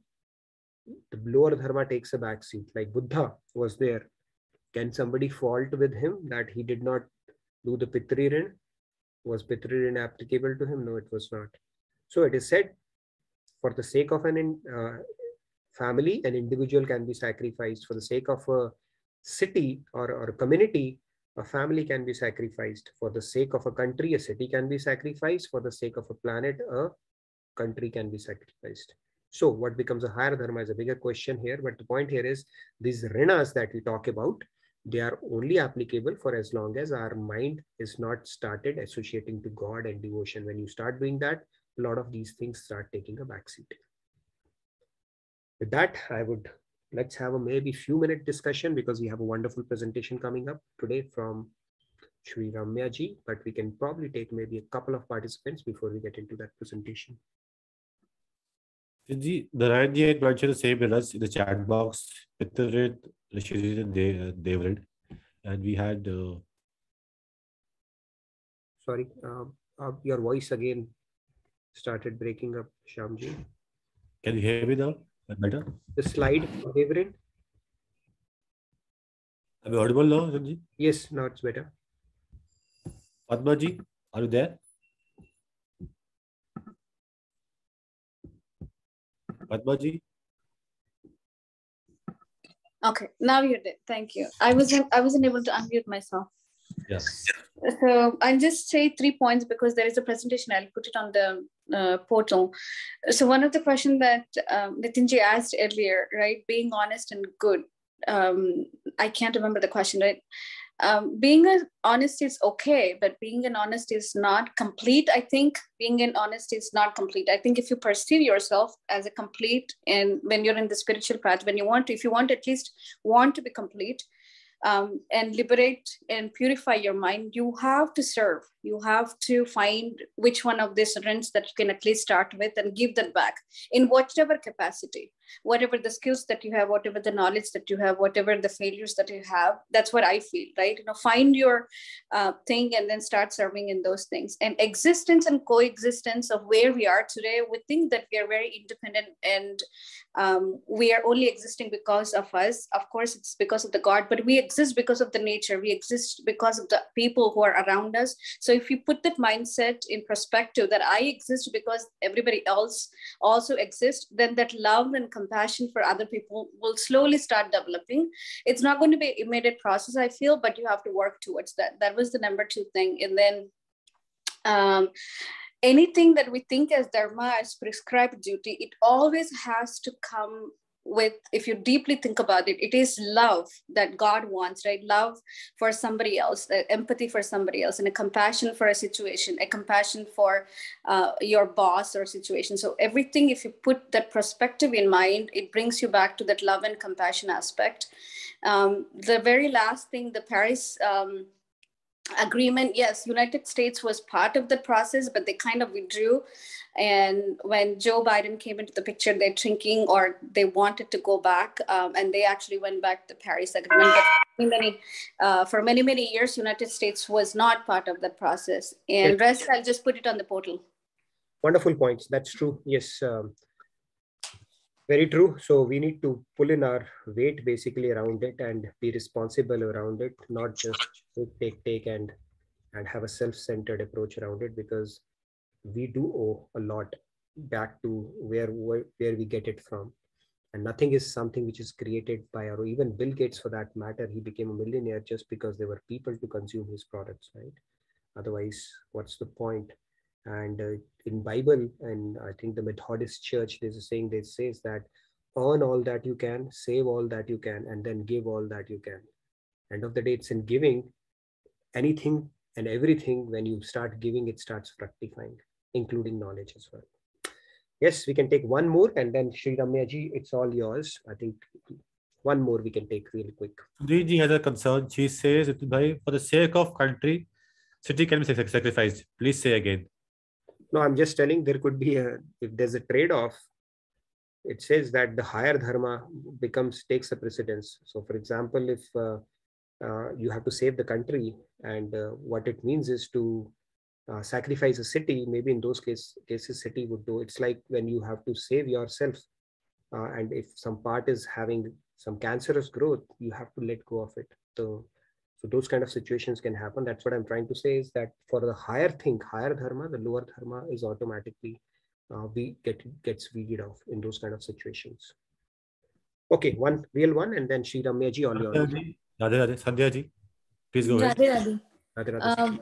the lower dharma takes a backseat. Like Buddha was there. Can somebody fault with him that he did not do the Pitri Rin? Was Pitri Rin applicable to him? No, it was not. So it is said, for the sake of an family, an individual can be sacrificed. For the sake of a city or a community, a family can be sacrificed. For the sake of a country, a city can be sacrificed. For the sake of a planet, a country can be sacrificed. So what becomes a higher dharma is a bigger question here. But the point here is these rinas that we talk about, they are only applicable for as long as our mind is not started associating to God and devotion. When you start doing that, a lot of these things start taking a backseat. With that, let's have a maybe few minute discussion because we have a wonderful presentation coming up today from Shri Ramya ji, but we can probably take maybe a couple of participants before we get into that presentation. The Narayan had mentioned the same errors in the chat box. Pitharit, Rishirit, Devrid, and we had. Sorry, your voice again started breaking up, Shyamji. Can you hear me now? Better? The slide, Devrid. Am I audible now, Shyamji? Yes, now it's better. Padma ji, are you there? Padma ji? Okay, now you're there. Thank you. I wasn't able to unmute myself. Yes. So I'll just say 3 points because there is a presentation. I'll put it on the portal. So one of the questions that Nitinji asked earlier, right? Being honest and good. I can't remember the question, right? Being honest is okay, but being an honest is not complete. I think being an honest is not complete. I think if you perceive yourself as a complete, and when you're in the spiritual path, if you want at least want to be complete, and liberate and purify your mind, you have to serve. You have to find which one of these rents that you can at least start with and give that back in whatever capacity, whatever the skills that you have, whatever the knowledge that you have, whatever the failures that you have. That's what I feel, right? Find your thing and then start serving in those things. And existence and coexistence of where we are today, we think that we are very independent and we are only existing because of us. Of course, it's because of the God, but we exist because of the nature. We exist because of the people who are around us. So if you put that mindset in perspective that I exist because everybody else also exists, then that love and compassion for other people will slowly start developing. It's not going to be an immediate process, I feel, but you have to work towards that. That was the number 2 thing. And then anything that we think as dharma, as prescribed duty, it always has to come with, if you deeply think about it, it is love that God wants, right? Love for somebody else, empathy for somebody else, and a compassion for a situation, a compassion for your boss or situation. So everything, if you put that perspective in mind, it brings you back to that love and compassion aspect. The very last thing, the Paris agreement. Yes, United States was part of the process, but they kind of withdrew. And when Joe Biden came into the picture, they're thinking, or they wanted to go back, and they actually went back to the Paris Agreement. But for many years, United States was not part of that process. And rest, I'll just put it on the portal. Wonderful points. That's true. Yes. Very true. So we need to pull in our weight basically around it and be responsible around it, not just take and have a self-centered approach around it, because we do owe a lot back to where we get it from. And nothing is something which is created by our, even Bill Gates for that matter, he became a millionaire just because there were people to consume his products, right? Otherwise, what's the point? And in Bible, and I think the Methodist Church, there's a saying that says that earn all that you can, save all that you can, and then give all that you can. End of the day, it's in giving. Anything and everything, when you start giving, it starts fructifying, including knowledge as well. Yes, we can take one more, and then Sri Ramya ji, it's all yours. I think one more we can take really quick. Sudhir ji has a concern. She says, for the sake of country, city can be sacrificed. Please say again. No, I'm just telling there could be if there's a trade-off, it says that the higher dharma takes a precedence. So for example, if you have to save the country, and what it means is to sacrifice a city, maybe in those cases city would do. It's like when you have to save yourself, and if some part is having some cancerous growth, you have to let go of it. So those kind of situations can happen. That's what I'm trying to say, is that for the higher dharma, the lower dharma is automatically gets weeded off in those kind of situations. Okay, one real one, and then Sri Ramya ji, all yours. Radhe Radhe. Sandhya ji, please go ahead. Radhe Radhe.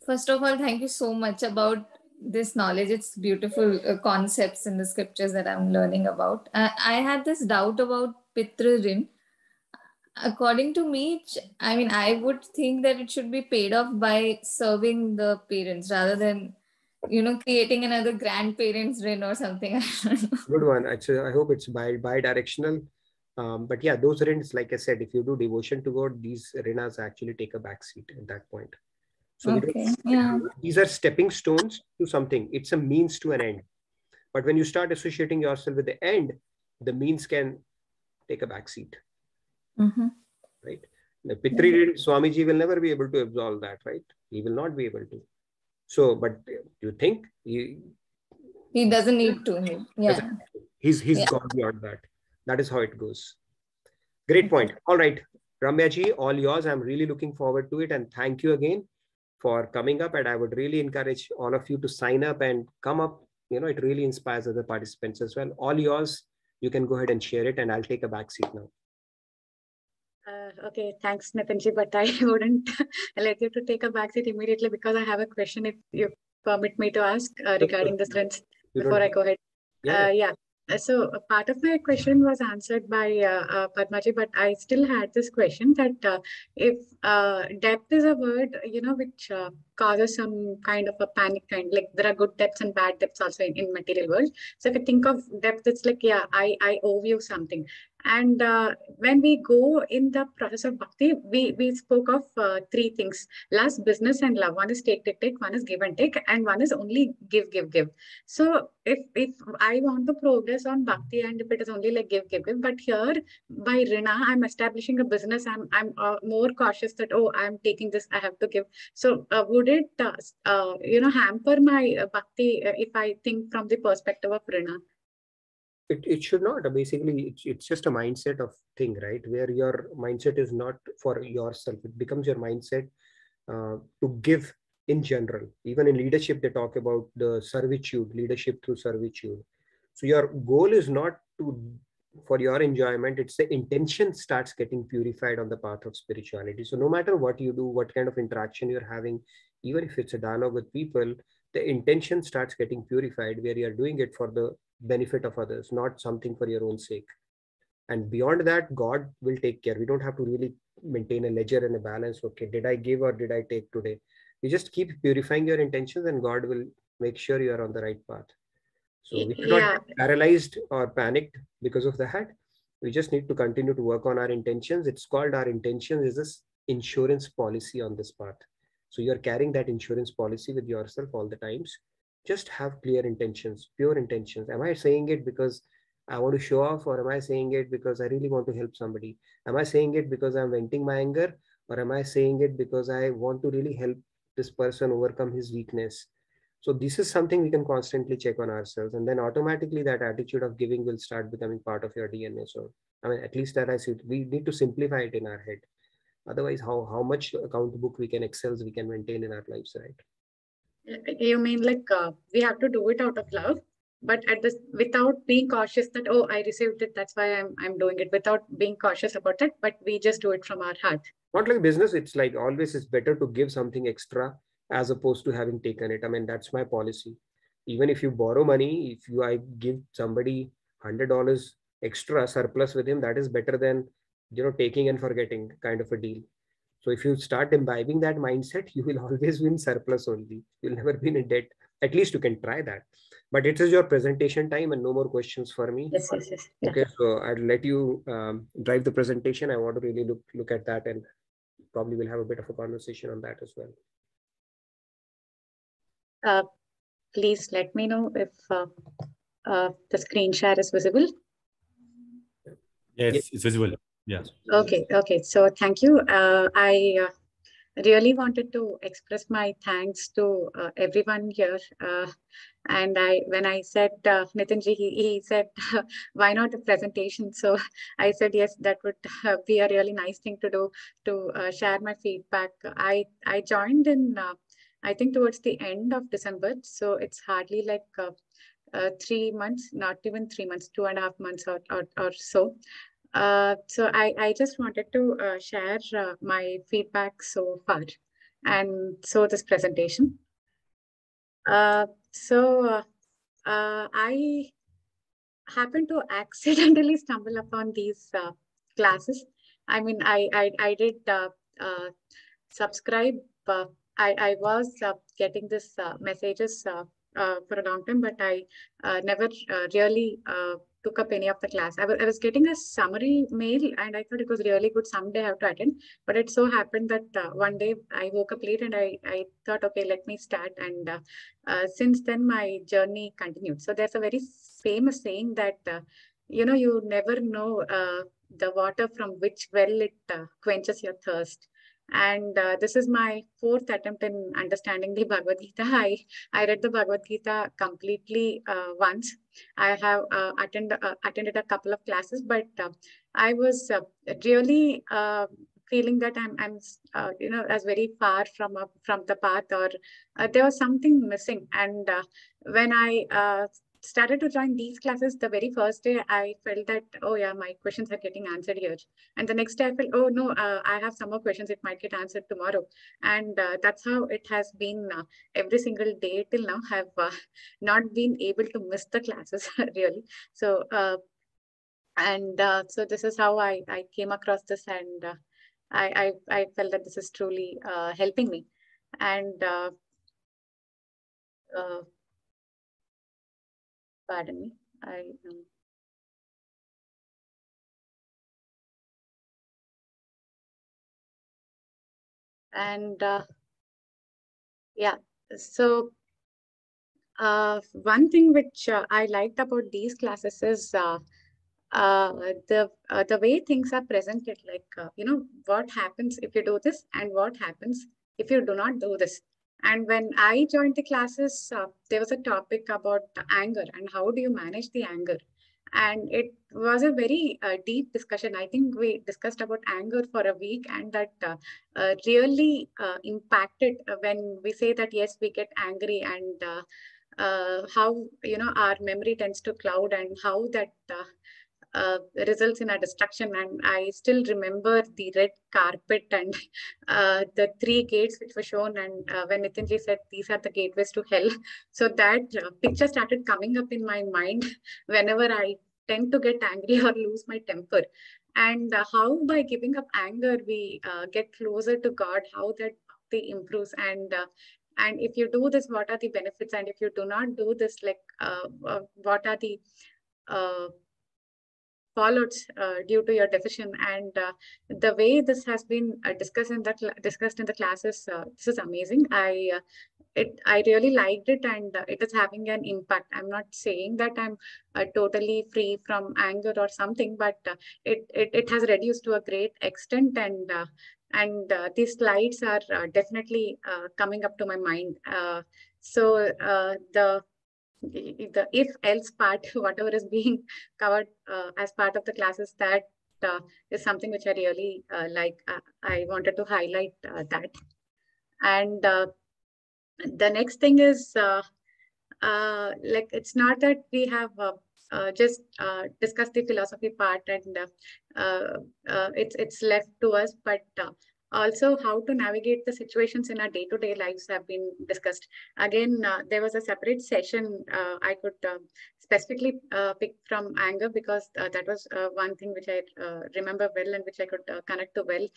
First of all, thank you so much about this knowledge. It's beautiful concepts in the scriptures that I'm learning about. I had this doubt about Pitra Rin. According to me, I would think that it should be paid off by serving the parents rather than, creating another grandparents rin or something. I don't know. Good one. Actually, I hope it's bi-directional. But yeah, those rins, like I said, if you do devotion to God, these rinas actually take a backseat at that point. So these are stepping stones to something. It's a means to an end. But when you start associating yourself with the end, the means can take a backseat. Mm-hmm. Right? The Pitri Swamiji will never be able to absolve that, right? He will not be able to. So, but you think he doesn't need to. Yeah. He's gone beyond that. That is how it goes. Great point. All right, Ramya ji, all yours. I'm really looking forward to it, and thank you again for coming up. And I would really encourage all of you to sign up and come up. It really inspires other participants as well. All yours. You can go ahead and share it, and I'll take a back seat now. Okay, thanks, Nitinji, but I wouldn't let you to take a backseat immediately because I have a question, if you permit me to ask regarding the strengths before I go ahead. Yeah. So part of my question was answered by Padmaji, but I still had this question that if depth is a word, which causes some kind of a panic kind, like there are good depths and bad depths also in material world. So if you think of depth, it's like, I owe you something. And when we go in the process of bhakti, we spoke of three things: lust, business, and love. One is take, one is give and take, and one is only give. So if I want to progress on bhakti, and if it is only like give, but here by Rina, I'm establishing a business. I'm more cautious that, I'm taking this, I have to give. So would it hamper my bhakti if I think from the perspective of Rina? It should not. Basically, it's just a mindset of thing, right? Where your mindset is not for yourself. It becomes your mindset to give in general. Even in leadership, they talk about the servitude, leadership through servitude. So your goal is not for your enjoyment. It's the intention starts getting purified on the path of spirituality. So no matter what you do, what kind of interaction you're having, even if it's a dialogue with people, the intention starts getting purified, where you're doing it for the benefit of others, not something for your own sake. And beyond that, God will take care. We don't have to really maintain a ledger and a balance. Okay, did I give or did I take today? You just keep purifying your intentions, and God will make sure you are on the right path. So we should not be paralyzed or panicked because of that. We just need to continue to work on our intentions. It's called, our intentions is this insurance policy on this path. So you're carrying that insurance policy with yourself all the times. Just have clear intentions, pure intentions. Am I saying it because I want to show off, or am I saying it because I really want to help somebody? Am I saying it because I'm venting my anger, or am I saying it because I want to really help this person overcome his weakness? So this is something we can constantly check on ourselves, and then automatically that attitude of giving will start becoming part of your DNA. So I mean, at least that I see, we need to simplify it in our head. Otherwise, how much account book we can excels we can maintain in our lives, right? You mean like we have to do it out of love, but at this without being cautious that, oh, I received it, that's why I'm doing it, without being cautious about it, but we just do it from our heart. Not like business. It's like always it's better to give something extra as opposed to having taken it. I mean, that's my policy. Even if you borrow money, if you I give somebody $100 extra surplus with him, that is better than taking and forgetting kind of a deal. So if you start imbibing that mindset, you will always be in surplus only. You'll never be in debt. At least you can try that. But it is your presentation time and no more questions for me. Yes, yes, yes. Yeah. Okay, so I'll let you drive the presentation. I want to really look at that, and probably we'll have a bit of a conversation on that as well. Please let me know if the screen share is visible. Yes, it's visible. Yeah. Okay. So thank you. I really wanted to express my thanks to everyone here. And when I said, Nitinji, he said, why not a presentation? So I said, yes, that would be a really nice thing to do, to share my feedback. I joined in, I think towards the end of December. So it's hardly like 3 months, not even 3 months, 2.5 months or so. So I just wanted to share my feedback so far, and so this presentation. I happened to accidentally stumble upon these classes. I mean, I did subscribe. I was getting this messages for a long time, but I never really took up any of the class. I was getting a summary mail and I thought it was really good. Someday I have to attend. But it so happened that one day I woke up late and I thought, okay, let me start. And since then, my journey continued. So there's a very famous saying that, you never know the water from which well it quenches your thirst. And this is my 4th attempt in understanding the Bhagavad-Gita. I read the Bhagavad-Gita completely once. I have attended a couple of classes, but I was really feeling that I'm as very far from the path, or there was something missing. And when I started to join these classes, the very first day I felt that, oh yeah, my questions are getting answered here. And the next day I felt, oh no, I have some more questions, it might get answered tomorrow. And that's how it has been every single day till now. Have not been able to miss the classes really. So so this is how I came across this, and I felt that this is truly helping me. And pardon me, yeah, so one thing which I liked about these classes is the way things are presented, like what happens if you do this and what happens if you do not do this. And when I joined the classes, there was a topic about anger and how do you manage the anger. And it was a very deep discussion. I think we discussed about anger for a week, and that really impacted when we say that, yes, we get angry, and how, our memory tends to cloud, and how that results in a destruction. And I still remember the red carpet and the 3 gates which were shown. And when Nitinji said these are the gateways to hell, so that picture started coming up in my mind whenever I tend to get angry or lose my temper. And how by giving up anger we get closer to God, how that bhakti improves. And if you do this, what are the benefits? And if you do not do this, like what are the fallouts due to your decision. And the way this has been discussed in the classes, this is amazing. I really liked it, and it is having an impact. I'm not saying that I'm totally free from anger or something, but it has reduced to a great extent, and these slides are definitely coming up to my mind. So the if else part, whatever is being covered as part of the classes, that is something which I really like. I wanted to highlight that. And the next thing is like, it's not that we have just discussed the philosophy part and it's left to us, but also how to navigate the situations in our day-to-day lives have been discussed. Again, there was a separate session I could specifically pick from anger, because that was one thing which I remember well and which I could connect to well.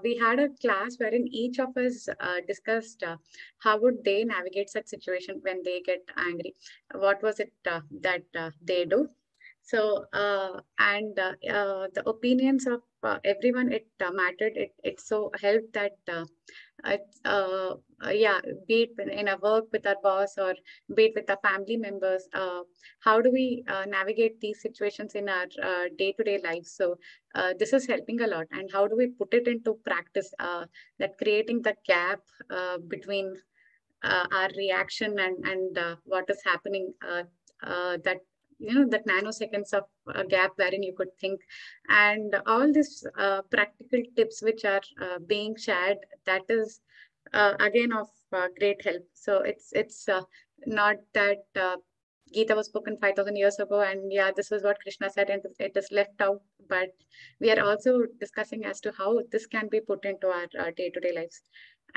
We had a class wherein each of us discussed how would they navigate such situation when they get angry. What was it that they do? So, the opinions of everyone, it mattered. It so helped that yeah, be it in a work with our boss or be it with our family members, how do we navigate these situations in our day-to-day lives? So this is helping a lot. And how do we put it into practice, that creating the gap between our reaction and what is happening, that that nanoseconds of a gap wherein you could think, and all these practical tips which are being shared, that is again of great help. So it's not that Gita was spoken 5,000 years ago, and yeah, this is what Krishna said, and it is left out. But we are also discussing as to how this can be put into our day-to-day lives.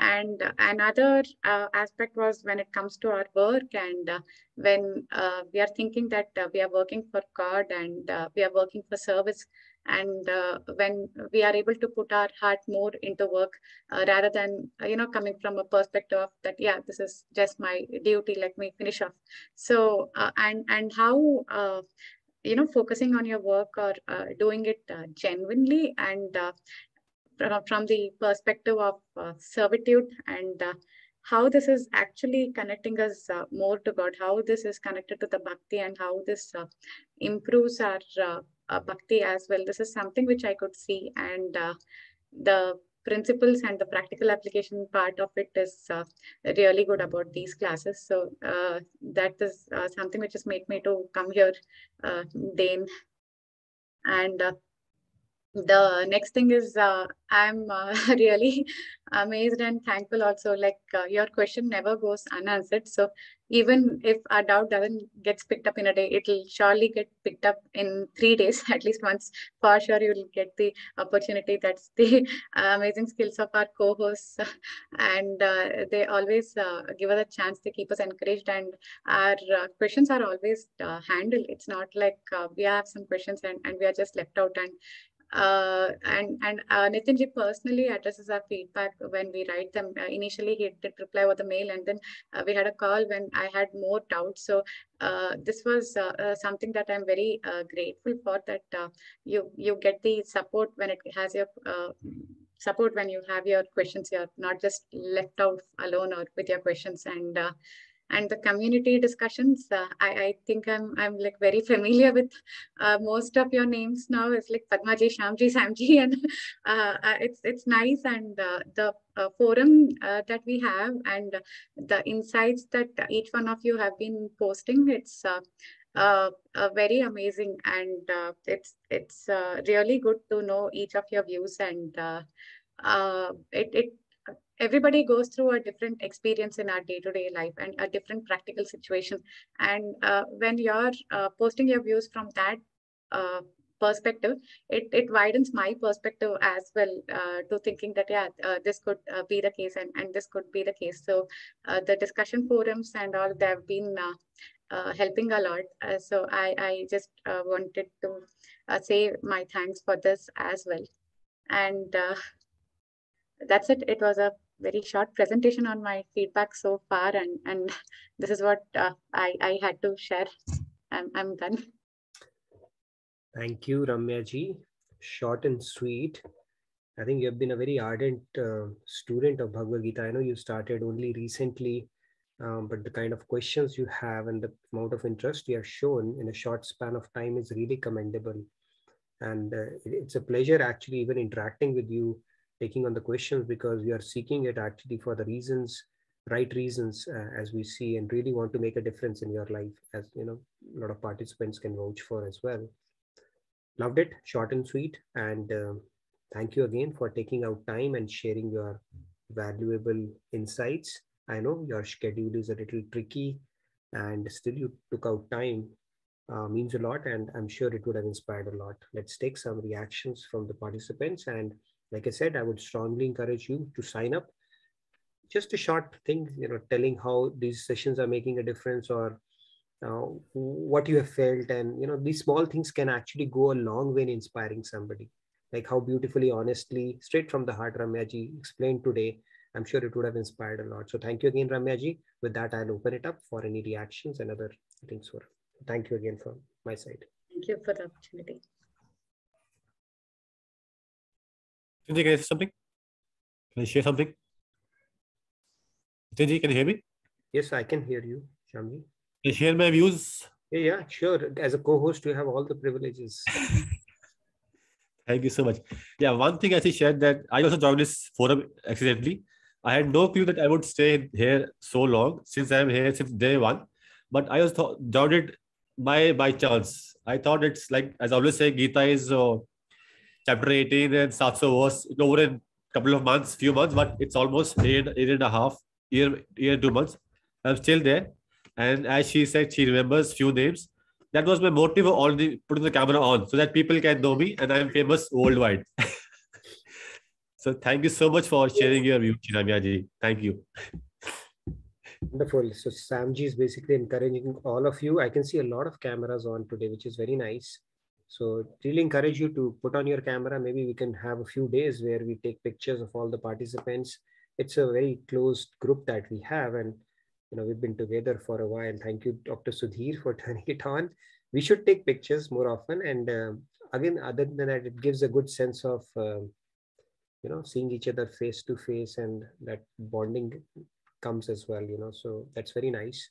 And another aspect was when it comes to our work, and when we are thinking that we are working for God and we are working for service, and when we are able to put our heart more into work rather than coming from a perspective of that, yeah, this is just my duty, let me finish off. So and how focusing on your work or doing it genuinely and from the perspective of servitude, and how this is actually connecting us more to God, how this is connected to the bhakti, and how this improves our bhakti as well. This is something which I could see, and the principles and the practical application part of it is really good about these classes. So that is something which has made me to come here, Dane. And the next thing is I'm really amazed and thankful also, like your question never goes unanswered. So even if a doubt doesn't get picked up in a day, it'll surely get picked up in 3 days, at least once. For sure, you'll get the opportunity. That's the amazing skills of our co-hosts. And they always give us a chance. They keep us encouraged, and our questions are always handled. It's not like we have some questions and we are just left out. And Nitinji personally addresses our feedback when we write them. Initially, he did reply over the mail, and then we had a call when I had more doubts. So this was something that I'm very grateful for, that you get the support when it has your support, when you have your questions. You're not just left out alone or with your questions. And the community discussions, I think I'm like very familiar with most of your names now. It's like Padmaji, Shamji, Samji, and it's nice. And the forum that we have, and the insights that each one of you have been posting, it's very amazing, and it's really good to know each of your views. And everybody goes through a different experience in our day-to-day life and a different practical situation. And when you're posting your views from that perspective, it widens my perspective as well, to thinking that, yeah, this could be the case, and this could be the case. So the discussion forums and all, they have been helping a lot. So I just wanted to say my thanks for this as well. And that's it. It was a very short presentation on my feedback so far, and this is what I had to share. I'm done. Thank you, Ramya ji. Short and sweet. I think you have been a very ardent student of Bhagavad-Gita. I know you started only recently, but the kind of questions you have and the amount of interest you have shown in a short span of time is really commendable. And it's a pleasure actually even interacting with you, taking on the questions, because we are seeking it actually for the reasons, right reasons, as we see, and really want to make a difference in your life, as you know, a lot of participants can vouch for as well. Loved it, short and sweet. And thank you again for taking out time and sharing your valuable insights. I know your schedule is a little tricky, and still you took out time. Means a lot, and I'm sure it would have inspired a lot. Let's take some reactions from the participants. And like I said, I would strongly encourage you to sign up. Just a short thing, you know, telling how these sessions are making a difference, or what you have felt. And you know, these small things can actually go a long way in inspiring somebody. Like how beautifully, honestly, straight from the heart Ramya ji explained today. I'm sure it would have inspired a lot. So thank you again, Ramya ji. With that, I'll open it up for any reactions and other things. Thank you again from my side. Thank you for the opportunity. Can I say something? Can I share something? Can you hear me? Yes, I can hear you, Shyamji. Can I share my views? Yeah, sure. As a co-host, you have all the privileges. Thank you so much. Yeah, one thing I see shared that I also joined this forum accidentally. I had no clue that I would stay here so long, since I'm here since day one. But I also joined it by chance. I thought it's like, as I always say, Gita is chapter 18 and 700 verse over a couple of months, few months, but it's almost year and a half, year 2 months. I'm still there. And as she said, she remembers few names. That was my motive of already putting the camera on so that people can know me and I'm famous worldwide. So thank you so much for sharing your view, Ramya ji. Thank you. Wonderful. So Samji is basically encouraging all of you. I can see a lot of cameras on today, which is very nice. So really encourage you to put on your camera. Maybe we can have a few days where we take pictures of all the participants. It's a very closed group that we have, and you know, we've been together for a while. Thank you, Dr. Sudhir, for turning it on. We should take pictures more often. And again, other than that, it gives a good sense of, you know, seeing each other face to face, and that bonding comes as well, you know, so that's very nice.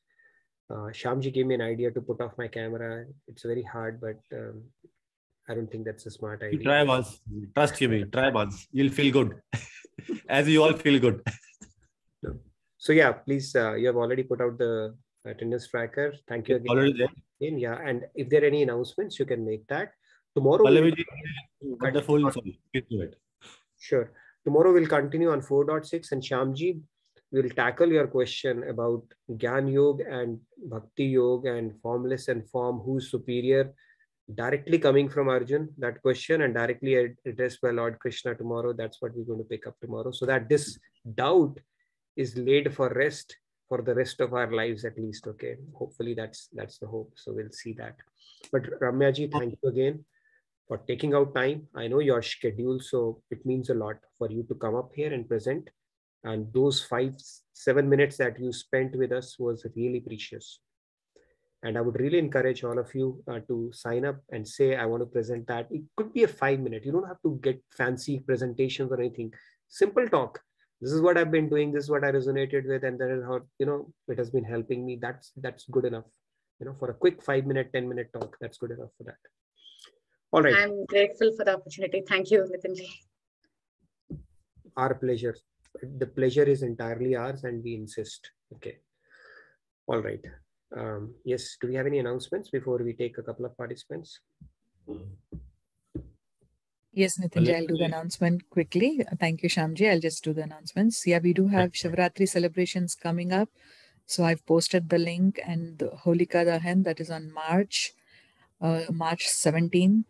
Shyamji gave me an idea to put off my camera. It's very hard, but I don't think that's a smart idea. You try once. Trust me, try once. You'll feel good. As you all feel good. No. So yeah, please, you have already put out the attendance tracker. Thank you again. Already there. Yeah, and if there are any announcements, you can make that. Tomorrow, wonderful. Sure. Tomorrow we'll continue on 4.6, and Shyamji will tackle your question about Gyan Yoga and Bhakti Yoga and formless and form, who's superior, directly coming from Arjun, that question, and directly addressed by Lord Krishna tomorrow. That's what we're going to pick up tomorrow, so that this doubt is laid for rest for the rest of our lives at least. Okay, hopefully that's the hope. So we'll see that. But Ramya ji, thank you again for taking out time. I know your schedule, so it means a lot for you to come up here and present. And those 5-7 minutes that you spent with us was really precious. And I would really encourage all of you to sign up and say, I want to present that. It could be a 5-minute. You don't have to get fancy presentations or anything. Simple talk. This is what I've been doing. This is what I resonated with. And that is how, you know, it has been helping me. That's good enough. You know, for a quick 5-minute, 10-minute talk, that's good enough for that. All right. I'm grateful for the opportunity. Thank you, Nitinji. Our pleasure. The pleasure is entirely ours, and we insist. Okay. All right. Yes. Do we have any announcements before we take a couple of participants? Yes, Nitinji, I'll do the announcement quickly. Thank you, Shyamji. I'll just do the announcements. Yeah, we do have Shivratri celebrations coming up. So I've posted the link, and the Holika Dahan, that is on March 17th.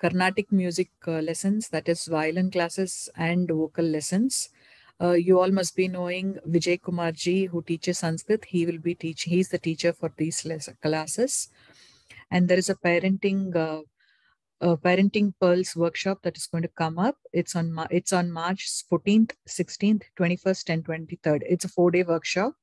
Carnatic music lessons, that is violin classes and vocal lessons. You all must be knowing Vijay Kumarji, who teaches Sanskrit. He will be teaching. He's the teacher for these classes. And there is a parenting pearls workshop that is going to come up. It's on March 14th, 16th, 21st, and 23rd. It's a 4-day workshop.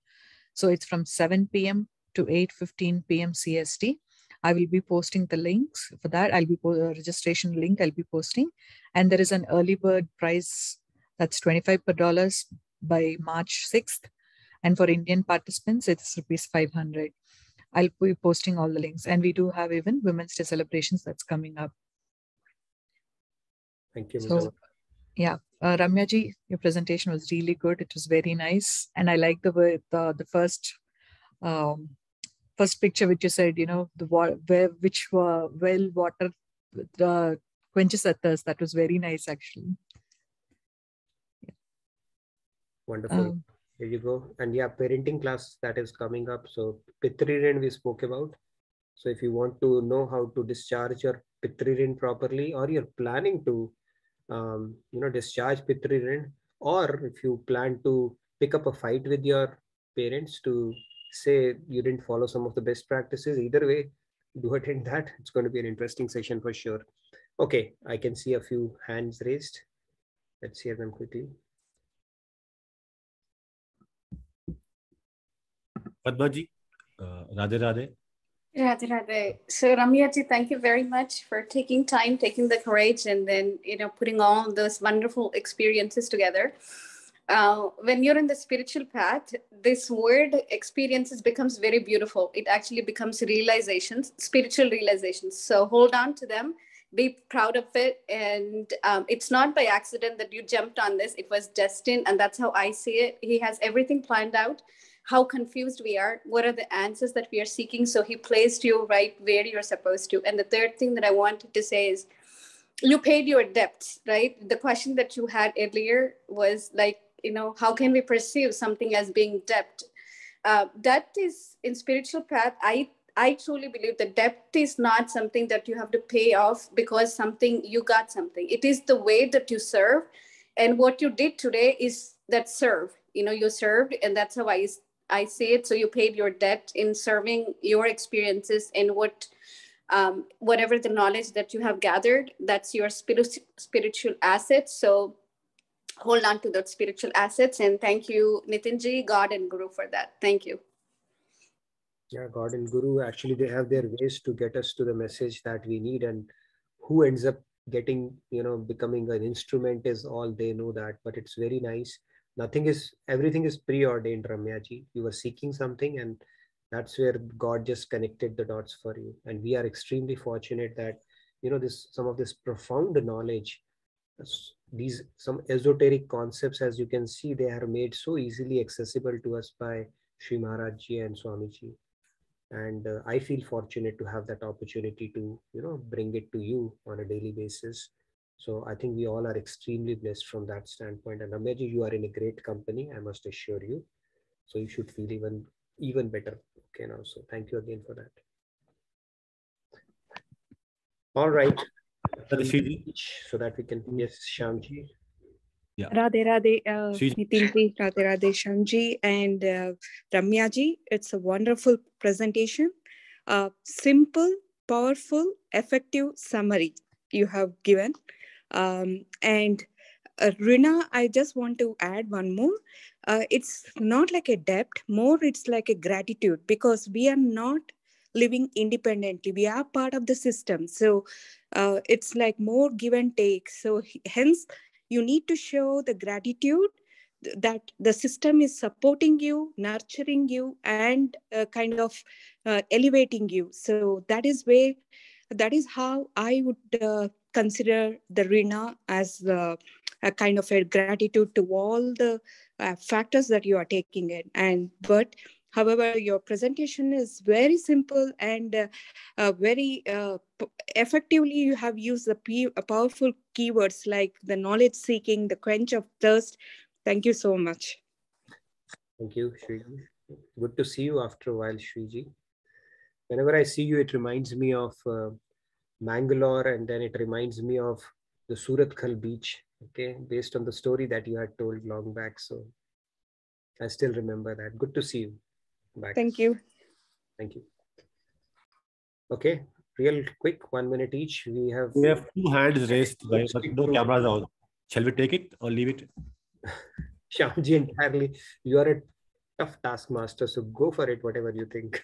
So it's from 7 p.m. to 8:15 p.m. CST. I will be posting the links for that. I'll be registration link I'll be posting. And there is an early bird price that's $25 by March 6th. And for Indian participants, it's ₹500. I'll be posting all the links. And we do have even Women's Day celebrations that's coming up. Thank you, Ms. So, yeah, Ramya ji, your presentation was really good. It was very nice. And I like the way the first picture which you said, which well water quenches the thirst. That was very nice, actually. Yeah. Wonderful. There you go. And yeah, parenting class that is coming up. So Pitri Rin we spoke about. So if you want to know how to discharge your Pitri Rin properly, or you're planning to discharge Pitri Rin, or if you plan to pick up a fight with your parents to say you didn't follow some of the best practices, either way, do attend that. It's going to be an interesting session for sure. Okay, I can see a few hands raised. Let's hear them quickly. Padmaji, Radhe Radhe. Radhe Radhe. So Ramya ji, thank you very much for taking time, taking the courage, and then putting all those wonderful experiences together. When you're in the spiritual path, this word experiences becomes very beautiful. It actually becomes realizations, spiritual realizations. So hold on to them, be proud of it. And it's not by accident that you jumped on this. It was destined. And that's how I see it. He has everything planned out, how confused we are, what are the answers that we are seeking. So he placed you right where you're supposed to. And the third thing that I wanted to say is you paid your debts, right? The question that you had earlier was like, how can we perceive something as being debt? That is in spiritual path. I truly believe that debt is not something that you have to pay off because you got something. It is the way that you serve. And what you did today is that serve, you served, and that's how I see it. So you paid your debt in serving your experiences and whatever the knowledge that you have gathered, that's your spiritual assets. So hold on to those spiritual assets. And thank you, Nitinji, God and Guru for that. Thank you. Yeah, God and Guru, actually, they have their ways to get us to the message that we need. And who ends up getting, becoming an instrument is all they know that. But it's very nice. Everything is preordained, Ramya ji. You were seeking something, and that's where God just connected the dots for you. And we are extremely fortunate that, some of this profound knowledge, some esoteric concepts, as you can see, they are made so easily accessible to us by Sri Maharaj ji and Swami ji. And I feel fortunate to have that opportunity to, bring it to you on a daily basis. So I think we all are extremely blessed from that standpoint. And Ramya ji, you are in a great company, I must assure you. So you should feel even better. Okay, now. So thank you again for that. All right. So that we can, yes, Shyamji. Yeah. Radhe Radhe, Nitinji, Radhe Radhe, Shyamji, and Ramya ji. It's a wonderful presentation. Simple, powerful, effective summary you have given. And Rina, I just want to add one more. It's not like a debt, more it's like a gratitude, because we are not living independently. We are part of the system. So it's like more give and take. So hence, you need to show the gratitude that the system is supporting you, nurturing you, and kind of elevating you. So that is how I would consider the Rina as a kind of a gratitude to all the factors that you are taking in. But however, your presentation is very simple and very effectively. You have used the powerful keywords like the knowledge seeking, the quench of thirst. Thank you so much. Thank you, Shriji. Good to see you after a while, Shriji. Whenever I see you, it reminds me of Mangalore, and then it reminds me of the Surathkal beach, okay, based on the story that you had told long back. So I still remember that. Good to see you back. Thank you. Thank you. Okay, real quick, 1 minute each. We have 2 hands raised, but no cameras on. Shall we take it or leave it? Shyamji, entirely. You are a tough taskmaster, so go for it, whatever you think.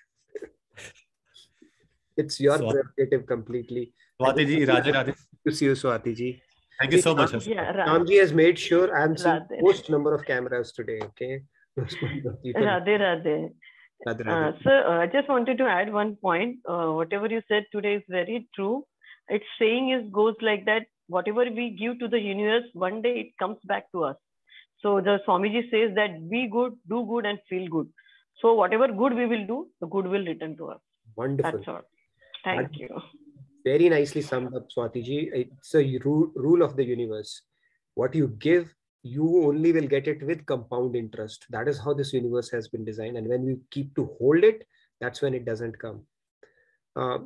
It's your prerogative completely. Swati ji, Radhe Radhe. To see you, Swati ji. Thank you so much. Yeah, Ramji has made sure I'm seeing most number of cameras today. Okay. Radhe Radhe. Sir, I just wanted to add one point. Whatever you said today is very true. Its saying goes like that. Whatever we give to the universe, one day it comes back to us. So the Swamiji says that be good, do good, and feel good. So whatever good we will do, the good will return to us. Wonderful. That's all. Thank you. Very nicely summed up, Swati ji. It's a rule of the universe. What you give, you only will get it with compound interest. That is how this universe has been designed. And when we keep to hold it, that's when it doesn't come.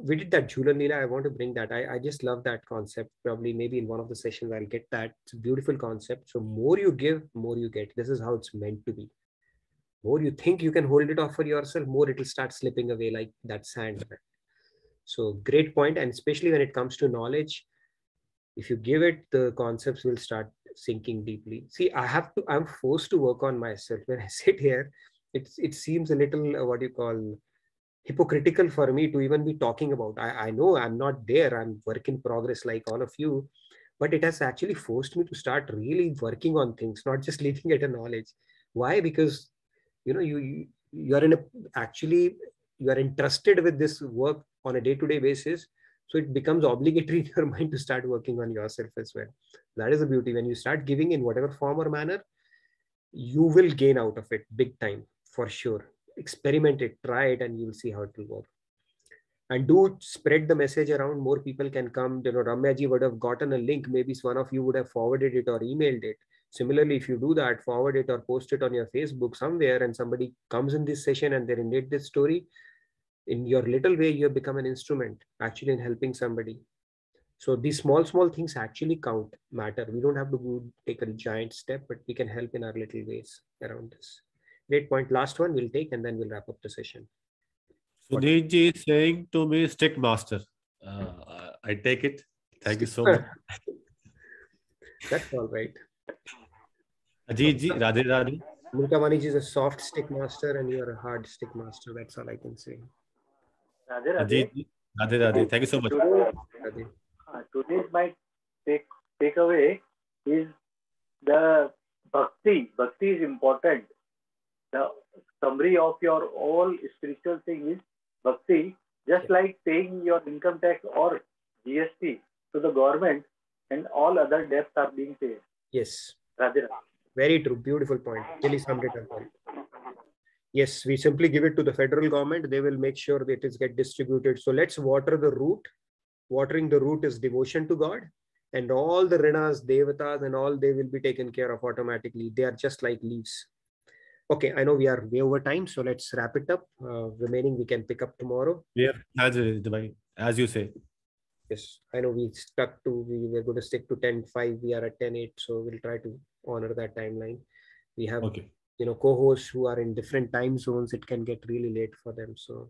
We did that Jhulan Leela. I want to bring that. I just love that concept. Probably maybe in one of the sessions I'll get that. It's a beautiful concept. So more you give, more you get. This is how it's meant to be. More you think you can hold it off for yourself, more it will start slipping away like that sand. So great point. And especially when it comes to knowledge, if you give it, the concepts will start sinking deeply. See, I'm forced to work on myself. When I sit here, it seems a little, hypocritical for me to even be talking about. I know I'm not there. I'm work in progress like all of you, but it has actually forced me to start really working on things, not just leaving it a knowledge. Why? Because, you are entrusted with this work on a day-to-day basis. So it becomes obligatory in your mind to start working on yourself as well. That is the beauty. When you start giving in whatever form or manner, you will gain out of it big time for sure. Experiment it, try it, and you'll see how it will work. And do spread the message around. More people can come. Ramya ji would have gotten a link. Maybe one of you would have forwarded it or emailed it. Similarly, if you do that, forward it or post it on your Facebook somewhere, and somebody comes in this session and they relate this story, in your little way, you have become an instrument actually in helping somebody. So these small things actually matter. We don't have to take a giant step, but we can help in our little ways around this. Great point. Last one we'll take, and then we'll wrap up the session. Sunil ji is saying to me, stick master. I take it. Thank you so much. That's all right. Ajit ji, Radhe Radhe. Mulkamani ji is a soft stick master and you are a hard stick master. That's all I can say. Radhe Radhe. Ajit ji, Radhe Radhe. Thank you so much. Today's my takeaway is the bhakti. Bhakti is important. The summary of your all spiritual thing is bhakti, just like paying your income tax or GST to the government, and all other debts are being paid. Yes. Radhe Radhe. Very true. Beautiful point. Really summed it up. Yes, we simply give it to the federal government. They will make sure that it gets distributed. So let's water the root. Watering the root is devotion to God. And all the Rinas, Devatas, and all, they will be taken care of automatically. They are just like leaves. Okay, I know we are way over time, so let's wrap it up. Remaining we can pick up tomorrow. Yeah, as you say. Yes, I know we were going to stick to 10:05. We are at 10:08, so we'll try to honor that timeline. We have, co-hosts who are in different time zones. It can get really late for them, so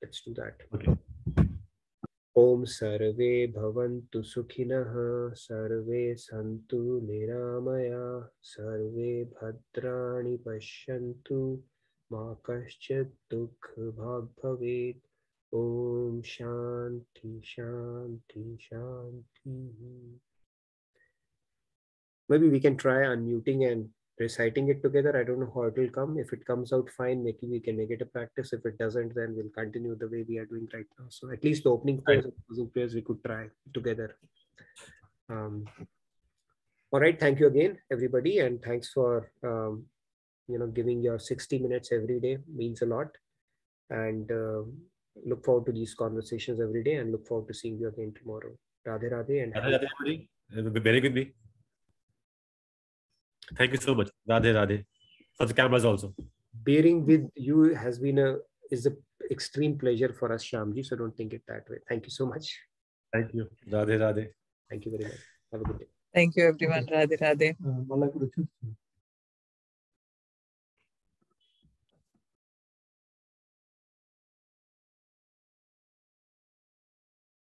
let's do that. Okay. Om Sarve Bhavantu Sukhinah Sarve Santu Niramaya Sarve Bhadrani Pashyantu Ma Kaschat Dukh Bhag Bhavet. Om Shanti Shanti Shanti. Maybe we can try unmuting and reciting it together. I don't know how it will come. If it comes out fine, maybe we can make it a practice. If it doesn't, then we'll continue the way we are doing right now. So at least the opening prayers and closing prayers we could try together. All right. Thank you again, everybody. And thanks for, giving your 60 minutes every day. Means a lot. And look forward to these conversations every day and look forward to seeing you again tomorrow. Radhe Radhe. And Radhe Radhe. Very good me. Thank you so much. Radhe Radhe. For the cameras also. Bearing with you is an extreme pleasure for us, Shyamji. So don't think it that way. Thank you so much. Thank you. Radhe Radhe. Thank you very much. Have a good day. Thank you, everyone. Radhe Radhe.